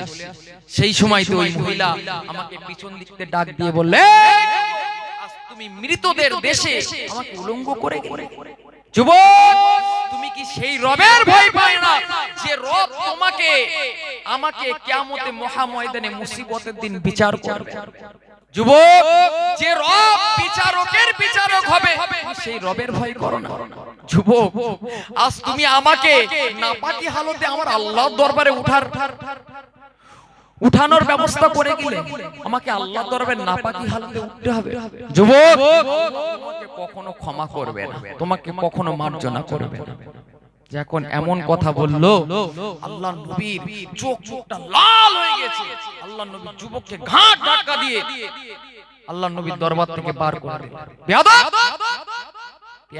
সেই সময়তে ওই মহিলা আমাকে পিছন দিক থেকে ডাক দিয়ে বললে, আজ তুমি মৃতদের দেশে আমাকে উলঙ্গ করে গেলে। যুবক, তুমি কি সেই রবের ভয় পায় না যে রব তোমাকে আমাকে কিয়ামতে মহা ময়দানে মুসিবতের দিন বিচার করবে? যুবক, যে রব বিচারকের বিচারক হবে, সেই রবের ভয় করো না। যুবক, আজ তুমি আমাকে নাপাকি হালতে আমার আল্লাহর দরবারে উঠানোর ব্যবস্থা করে গেলে, আমাকে আল্লাহর দরবারে নাপাকি হালতে উঠতে হবে। যুবক, তোমাকে কখনো ক্ষমা করবে না, তোমাকে কখনো মার্জনা করবে না। যখন এমন কথা বললো, আল্লাহ নবীর চোখটা লাল হয়ে গেছে। আল্লাহ নবী যুবককে ঘাট ধাক্কা দিয়ে আল্লাহ নবীর দরবার থেকে বার করে দিলেন। বেয়াদব,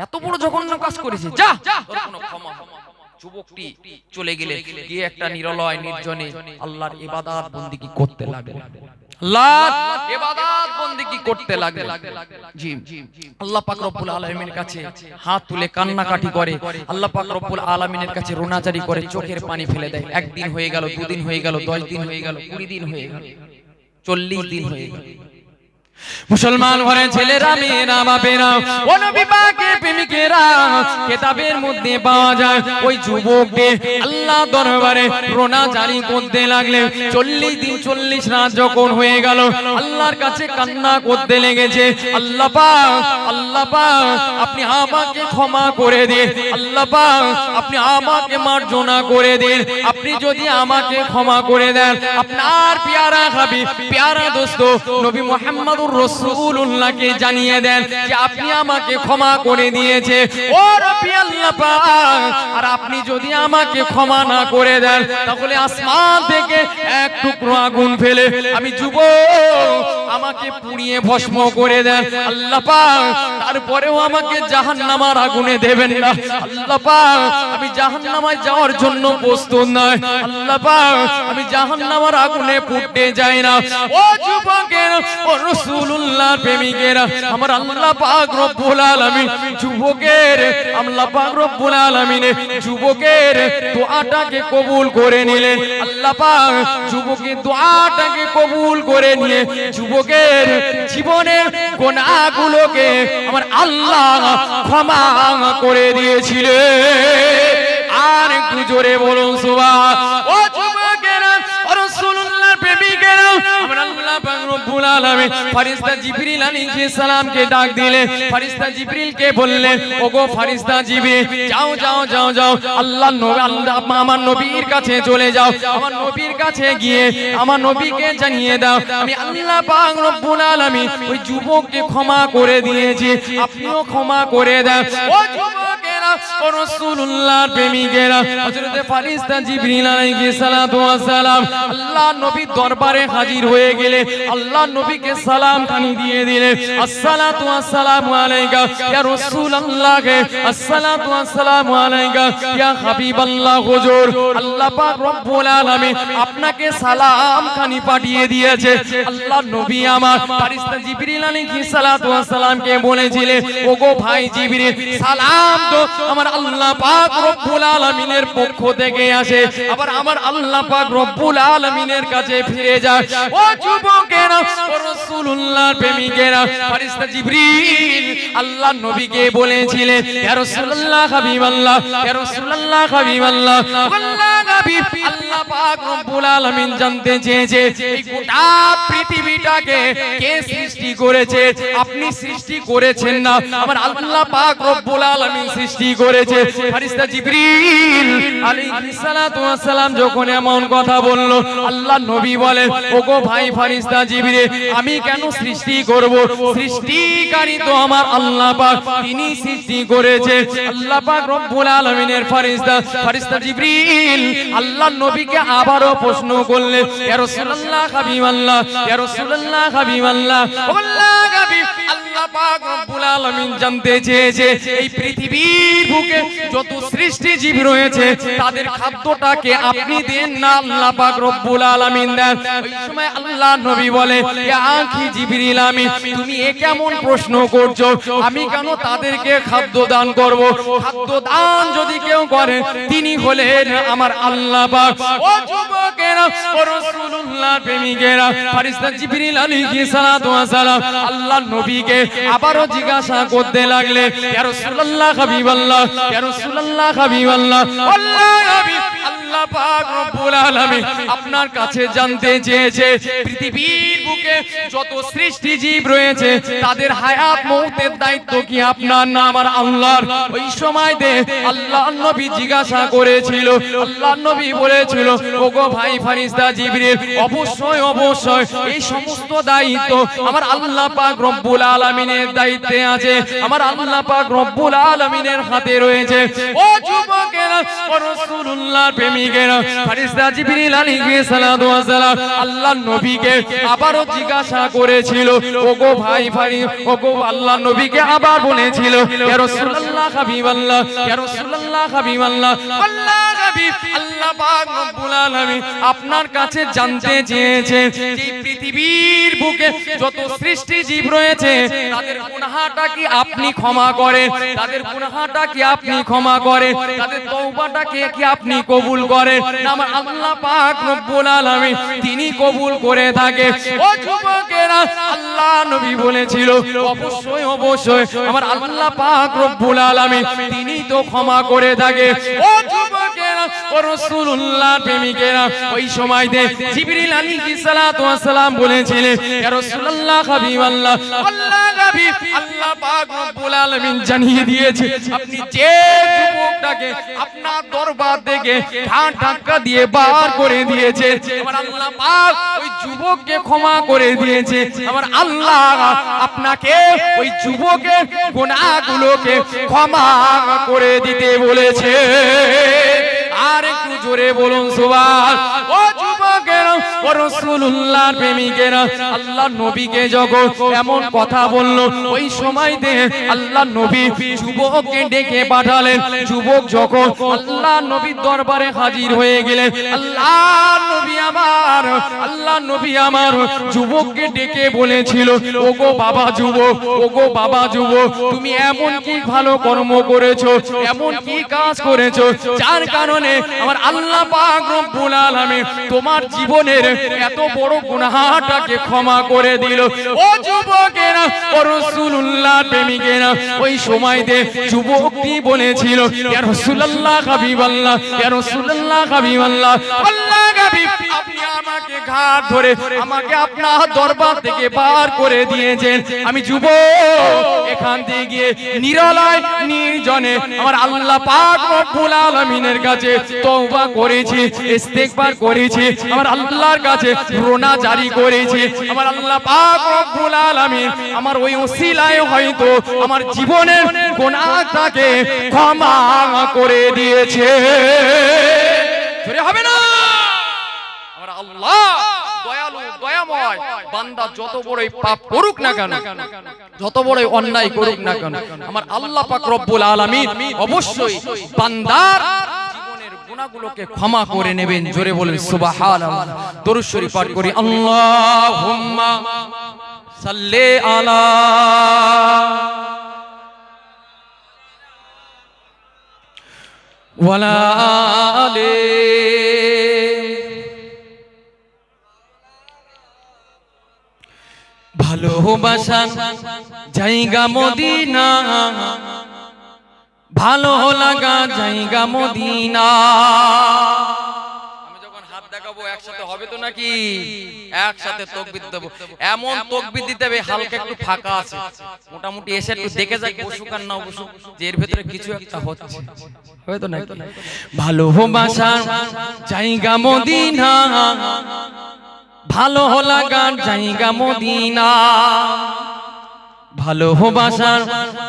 এত বড় জঘন্য কাজ করেছে, যা, তোর কোনো ক্ষমা হবে না। যুবকটি চলে গেলে, গিয়ে একটা নিরলয় নির্জনে আল্লাহর ইবাদত বন্দেগী করতে লাগলেন। আল্লাহর ইবাদত বন্দেগী করতে লাগলেন। জি, আল্লাহ পাক রব্বুল আলামিনের কাছে হাত তুলে কান্নাকাটি করে, আল্লাহ পাক রব্বুল আলামিনের কাছে রোনাজারি করে, চোখের পানি ফেলে দেয়। 1 দিন হয়ে গেল, 2 দিন হয়ে গেল, 10 দিন হয়ে গেল, 20 দিন হয়ে গেল, 40 দিন হয়ে গেল। মুসলমান ঘরের ছেলেরা, মেয়েরা, বাপেরা, ও নবী পাকের প্রেমিকেরা, কিতাবের মধ্যে পাওয়া যায় ওই যুবককে আল্লাহ দরবারে রোনা জারি করতে লাগলেন। 40 দিন 40 রাত যখন হয়ে গেল, আল্লাহর কাছে কান্না করতে লেগেছে, আল্লাহ পাক, আল্লাহ পাক, আপনি আমাকে ক্ষমা করে দিন, আল্লাহ পাক, আপনি আমাকে মার্জনা করে দিন। আপনি যদি আমাকে ক্ষমা করে দেন, আপনার পেয়ারা হাবিব, পেয়ারা দোস্ত নবী মুহাম্মদ মোহাম্মদুর রাসূলুল্লাহকে জানিয়ে দেন যে আপনি আমাকে ক্ষমা করে দিয়েছে ও রব্বি আল্লাহ পাক, আর আপনি যদি আমাকে ক্ষমা না করে দেন তাহলে আসমান থেকে এক টুকরো আগুন ফেলে আমি যুবক আমাকে পুড়িয়ে ভস্ম করে দেন আল্লাহ পাক, তারপরেও আমাকে জাহান্নামের আগুনে দেবেন না আল্লাহ পাক, আমি জাহান্নামে যাওয়ার জন্য প্রস্তুত নয় আল্লাহ পাক, আমি জাহান্নামের আগুনে পুড়তে যাই না। ও যুবকের ও রাসূলুল্লাহর প্রেমিকেরা, আমার আল্লাহ পাক রব্বুল আলামিন যুবকের আল্লাহ পাক রব্বুল আলামিন যুবকের দোয়াটাকে কবুল করে নিলেন আল্লাহ পাক, যুবকের দোয়াটাকে কবুল করে নিয়ে যুবকের জীবনের গুনাহগুলোকে আমার আল্লাহ ক্ষমা করে দিয়েছিলেন। আর একটু জোরে বলুন সুবহান। ও যুবকেরা ও রাসূলুল্লাহর প্রেমিকেরা, আমার আল্লাহ পাক রব্বুল আলামিন ফেরেশতা জিবরিল আলাইহিস সালামকে ডাক দিলেন। ফেরেশতা জিবরিলকে বললেন, ওগো ফেরেশতা জিবরিল, যাও যাও যাও যাও আল্লাহর নবী আমার নবীর কাছে চলে যাও, আমার নবীর কাছে গিয়ে আমার নবীকে জানিয়ে দাও আমি আল্লাহ পাক রব্বুল আলামিন ওই যুবককে ক্ষমা করে দিয়েছি, আপনিও ক্ষমা করে দেন। ও যুবকেরা ও রাসূলুল্লাহর প্রেমিকেরা, হযরত ফেরেশতা জিবরিল আলাইহিস সালাতু ওয়াস সালাম আল্লাহর নবীর দরবারে হাজির হয়ে গেলে আল্লাহর নবীকে সালাম খানি দিয়ে দিলেন। আসসালাতু ওয়াসসালামু আলাইকা ইয়া রাসূলুল্লাহ, আসসালাতু ওয়াসসালামু আলাইকা ইয়া হাবিবাল্লাহ। হুজুর আল্লাহ পাক রব্বুল আলামিন আপনাকে সালাম খানি পাঠিয়ে দিয়েছে। আল্লাহর নবী আমার ফেরেশতা জিবরিল আলাইহিস সালাতু ওয়াস সালামকে বলেছিলেন, ওগো ভাই জিবরিল, সালাম তো আমার আল্লাহ পাক রব্বুল আলামিনের পক্ষ থেকে আসে, আবার আমার আল্লাহ পাক রব্বুল আলামিনের কাছে ফিরে যায়। ও যুবকেরা ও রাসূলুল্লাহর প্রেমিকেরা, ফেরেশতা জিবরিল আল্লাহর নবীকে বলেছিলেন, ইয়া রাসূলুল্লাহ হাবিবাল্লাহ, ইয়া রাসূলুল্লাহ হাবিবাল্লাহ, আল্লাহ নবী আল্লাহ পাক রব্বুল আলামিন জানতে চেয়েছে এই গোটা পৃথিবীটাকে কে সৃষ্টি করেছে? আপনি সৃষ্টি করেছেন না, আমার আল্লাহ পাক রব্বুল আলামিন সৃষ্টি করেছে। ফেরেশতা জিবরিল আলাইহিস সালাতু ওয়াস সালাম যখন এমন কথা বলল, আল্লাহর নবী বলেন, ওগো ভাই ফেরেশতা জিবরিল, আমি কেন সৃষ্টি করব? সৃষ্টিকারী তো আমার আল্লাহ পাক, তিনি সৃষ্টি করেছে। আল্লাহ পাক রব্বুল আলামিনের ফেরেশতা জিবরিল আল্লাহর নবীকে আবারো প্রশ্ন করলেন, ইয়া রাসূলুল্লাহ হাবিবাল্লাহ, ইয়া রাসূলুল্লাহ হাবিবাল্লাহ, আল্লাহ নবী আল্লাহ পাক রব্বুল আলামিন জানতে চেয়েছে এই পৃথিবীর বুকে যত সৃষ্টি জীব রয়েছে তাদের খাদ্যটাকে আপনি দেন না, আল্লাহ পাক রব্বুল আলামিন দেন। ওই সময় আল্লাহ নবী বলে, ইয়া আখি জিবরিল, তুমি এ কেমন প্রশ্ন করছো? আমি কেন তাদেরকে খাদ্য দান করব? খাদ্য দান যদি কেউ করে তিনি হলেন আমার আল্লাহ পাক। ও যুবকেরা ও রাসূলুল্লাহর প্রেমিকেরা, ফেরেশতা জিবরিল আলাইহিস সালাতু ওয়াস সালাম আল্লাহর নবীকে আবারো জিজ্ঞাসা করতে লাগলেন, ইয়া রাসূলুল্লাহ হাবিবাল্লাহ, ইয়া রাসূলুল্লাহ হাবিবাল্লাহ, আল্লাহ নবী আল্লাহ পাক রব্বুল আলামিন আপনার কাছে জানতে চেয়েছে পৃথিবীর বুকে যত সৃষ্টি জীব রয়েছে তাদের হায়াত মওতের দায়িত্ব কি আপনার না আমার আল্লাহর? ওই সময়তে আল্লাহর নবী জিজ্ঞাসা করেছিল, আল্লাহর নবী বলেছিল, ওগো ভাই ফেরেশতা জিবরিল, অবশ্যই অবশ্যই এই সমস্ত দায়িত্ব আমার আল্লাহ পাক রব্বুল আলামিনের দায়িত্বে আছে, আমার আল্লাহ পাক রব্বুল আলামিনের হাতে রয়েছে। ও যুবকেরা ও রাসূলুল্লাহর প্রেমিকেরা, ফেরেশতা জিবরিল আলাইহিস সালাতু ওয়াস সালাম আল্লাহর নবীকে আবারো জিজ্ঞাসা করেছিল, ওগো ভাই ওগো আল্লাহর নবীকে আবার বলেছিল, ইয়া রাসূলুল্লাহ হাবিবাল্লাহ, ইয়া রাসূলুল্লাহ হাবিবাল্লাহ, আল্লাহ নবী আল্লাহ পাক রব্বুল আলামিন আপনার কাছে জানতে চেয়েছে যে পৃথিবীর বুকে যত সৃষ্টি জীব রয়েছে তাদের গুনাহটা কি আপনি ক্ষমা করেন? তাদের গুনাহটা কি আপনি ক্ষমা করেন? তাদের তওবাটাকে কি আপনি কবুল করেন? আমার আল্লাহ পাক রব্বুল আলামিন তিনি কবুল করে থাকে। ও যুবকেরা, আল্লাহ নবী বলেছিল, অবশ্যই অবশ্যই আমার আল্লাহ পাক রব্বুল আলামিন তিনি তো ক্ষমা করে থাকে। ও যুবকেরা ও রাসূলুল্লাহর প্রেমিকেরা, ওই সময়তে জিবরিল আলাইহিস সালাতু ওয়াস সালাম বলেছিলেন, ইয়া রাসূলুল্লাহ হাবিবাল্লাহ, আল্লাহ নবী আল্লাহ পাক রব্বুল আলামিন জানিয়ে দিয়েছে আপনি যে যুবকটাকে আপনার দরবার থেকে ধাক্কা দিয়ে বার করে দিয়েছে আমার আল্লাহ পাক ওই যুবককে ক্ষমা করে দিয়েছে, আমার আল্লাহ আপনাকে ওই যুবকের গুনাহগুলোকে ক্ষমা করে দিতে বলেছে। আর একটু জোরে বলুন সুবহান। ও যুবকেরা, ও রাসূলুল্লাহর প্রেমিকেরা, আল্লাহর নবীকে যখন এমন কথা বলল, ওই সময়তে আল্লাহর নবী যুবককে ডেকে পাঠালেন। যুবক যখন আল্লাহর নবীর দরবারে হাজির হয়ে গেলেন, আল্লাহর নবী আমার যুবককে ডেকে বলেছিল, ওগো বাবা যুবক, ওগো বাবা যুবক, তুমি এমন কি ভালো কর্ম করেছো, এমন কি কাজ করেছো, যার কারণে আমার আল্লাহ পাক রব্বুল আলামিন তোমার জীবনের এত বড় গুনাহটাকে ক্ষমা করে দিল। ও যুবকেরা, ও রাসূলুল্লাহর প্রেমিকেরা, ওই সময়তে যুবকটি বলেছিল, ইয়া রাসূলুল্লাহ হাবিবাল্লাহ, ইয়া রাসূলুল্লাহ হাবিবাল্লাহ, আল্লাহ হাবিব আপনি আমাকে ঘাট ধরে আমাকে আপনার দরবার থেকে বার করে দিয়েছেন। আমি যুবক এখান থেকে গিয়ে নিরালায় নির্জনে আমার আল্লাহ পাক রব্বুল আলামিনের কাছে তওবা করেছি, ইস্তেগফার করেছি, আমার আল্লাহর কাছে রোনা জারি করেছি। আমার আল্লাহ পাক রব্বুল আলামিন আমার ওই ওসিলায় হয়তো আমার জীবনের গুনাহটাকে ক্ষমা করে দিয়েছে। জোরে হবে না? আমার আল্লাহ দয়ালু, দয়াময়। বান্দা যত বড়ই পাপ করুক না কেন, যত বড়ই অন্যায় করুক না কেন, আমার আল্লাহ পাক রব্বুল আলামিন অবশ্যই বান্দার জীবনের গুনাহগুলোকে ক্ষমা করে নেবেন। জোরে বলেন সুবহানাল্লাহ। দরুদ শরীফ পাঠ করি, আল্লাহুম্মা সাল্লি আলা ওয়ালা আলি ভালোবাসার জায়গা মদিনা, ভালো লাগা জায়গা মদিনা। আমি যখন হাত দেখাবো একসাথে হবে তো নাকি? একসাথে তাকবীর দেব। এমন তাকবীর দিতে হবে হালকা একটু ফাঁকা আছে, মোটামুটি এসে একটু দেখে যাক বসুক আর না বসুক, যে এর ভিতরে কিছু একটা হচ্ছে, হবে তো নাকি? ভালোবাসার জায়গা মদিনা, ভালো লাগার জায়গা মদিনা, ভালোবাসার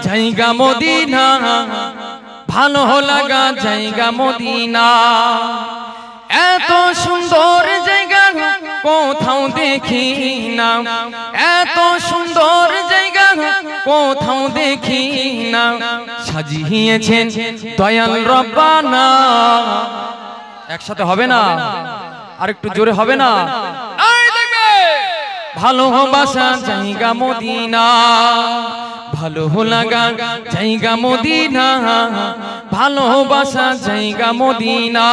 জায়গা মদিনা, ভালো লাগা জায়গা মদিনা। এত সুন্দর জায়গা কোথাও দেখি না, এত সুন্দর জায়গা কোথাও দেখি না, সাজিয়েছেন দয়াল রব্বানা। একসাথে হবে না? আরেকটু জোরে হবে না? ভালোবাসা জায়গা মদিনা, ভালো লাগা জায়গা মদিনা, ভালোবাসা জায়গা মদিনা,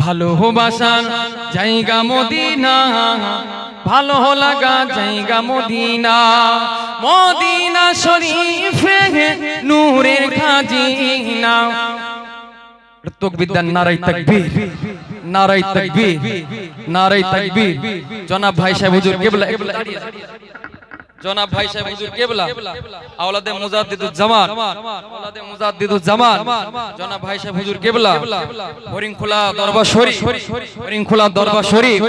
ভালোবাসার জায়গা মদিনা, ভালো লাগা জায়গা মদিনা। মদিনা শরীফে নূরের খাজিনা। তাকবীর দেন, নারায়ে তাকবীর, নারায়ে তাকবীর, নারায়ে তাকবীর। জনাব ভাই সাহেব হুজুর কিবলা, জনাব ভাই সাহেব হুজুর কিবলা, আওলাদে মুজাদ্দিদুজ্জামান, আওলাদে মুজাদ্দিদুজ্জামান, জনাব ভাই সাহেব হুজুর কিবলা, হরিণখোলা দরবার শরীফ, হরিণখোলা দরবার শরীফ।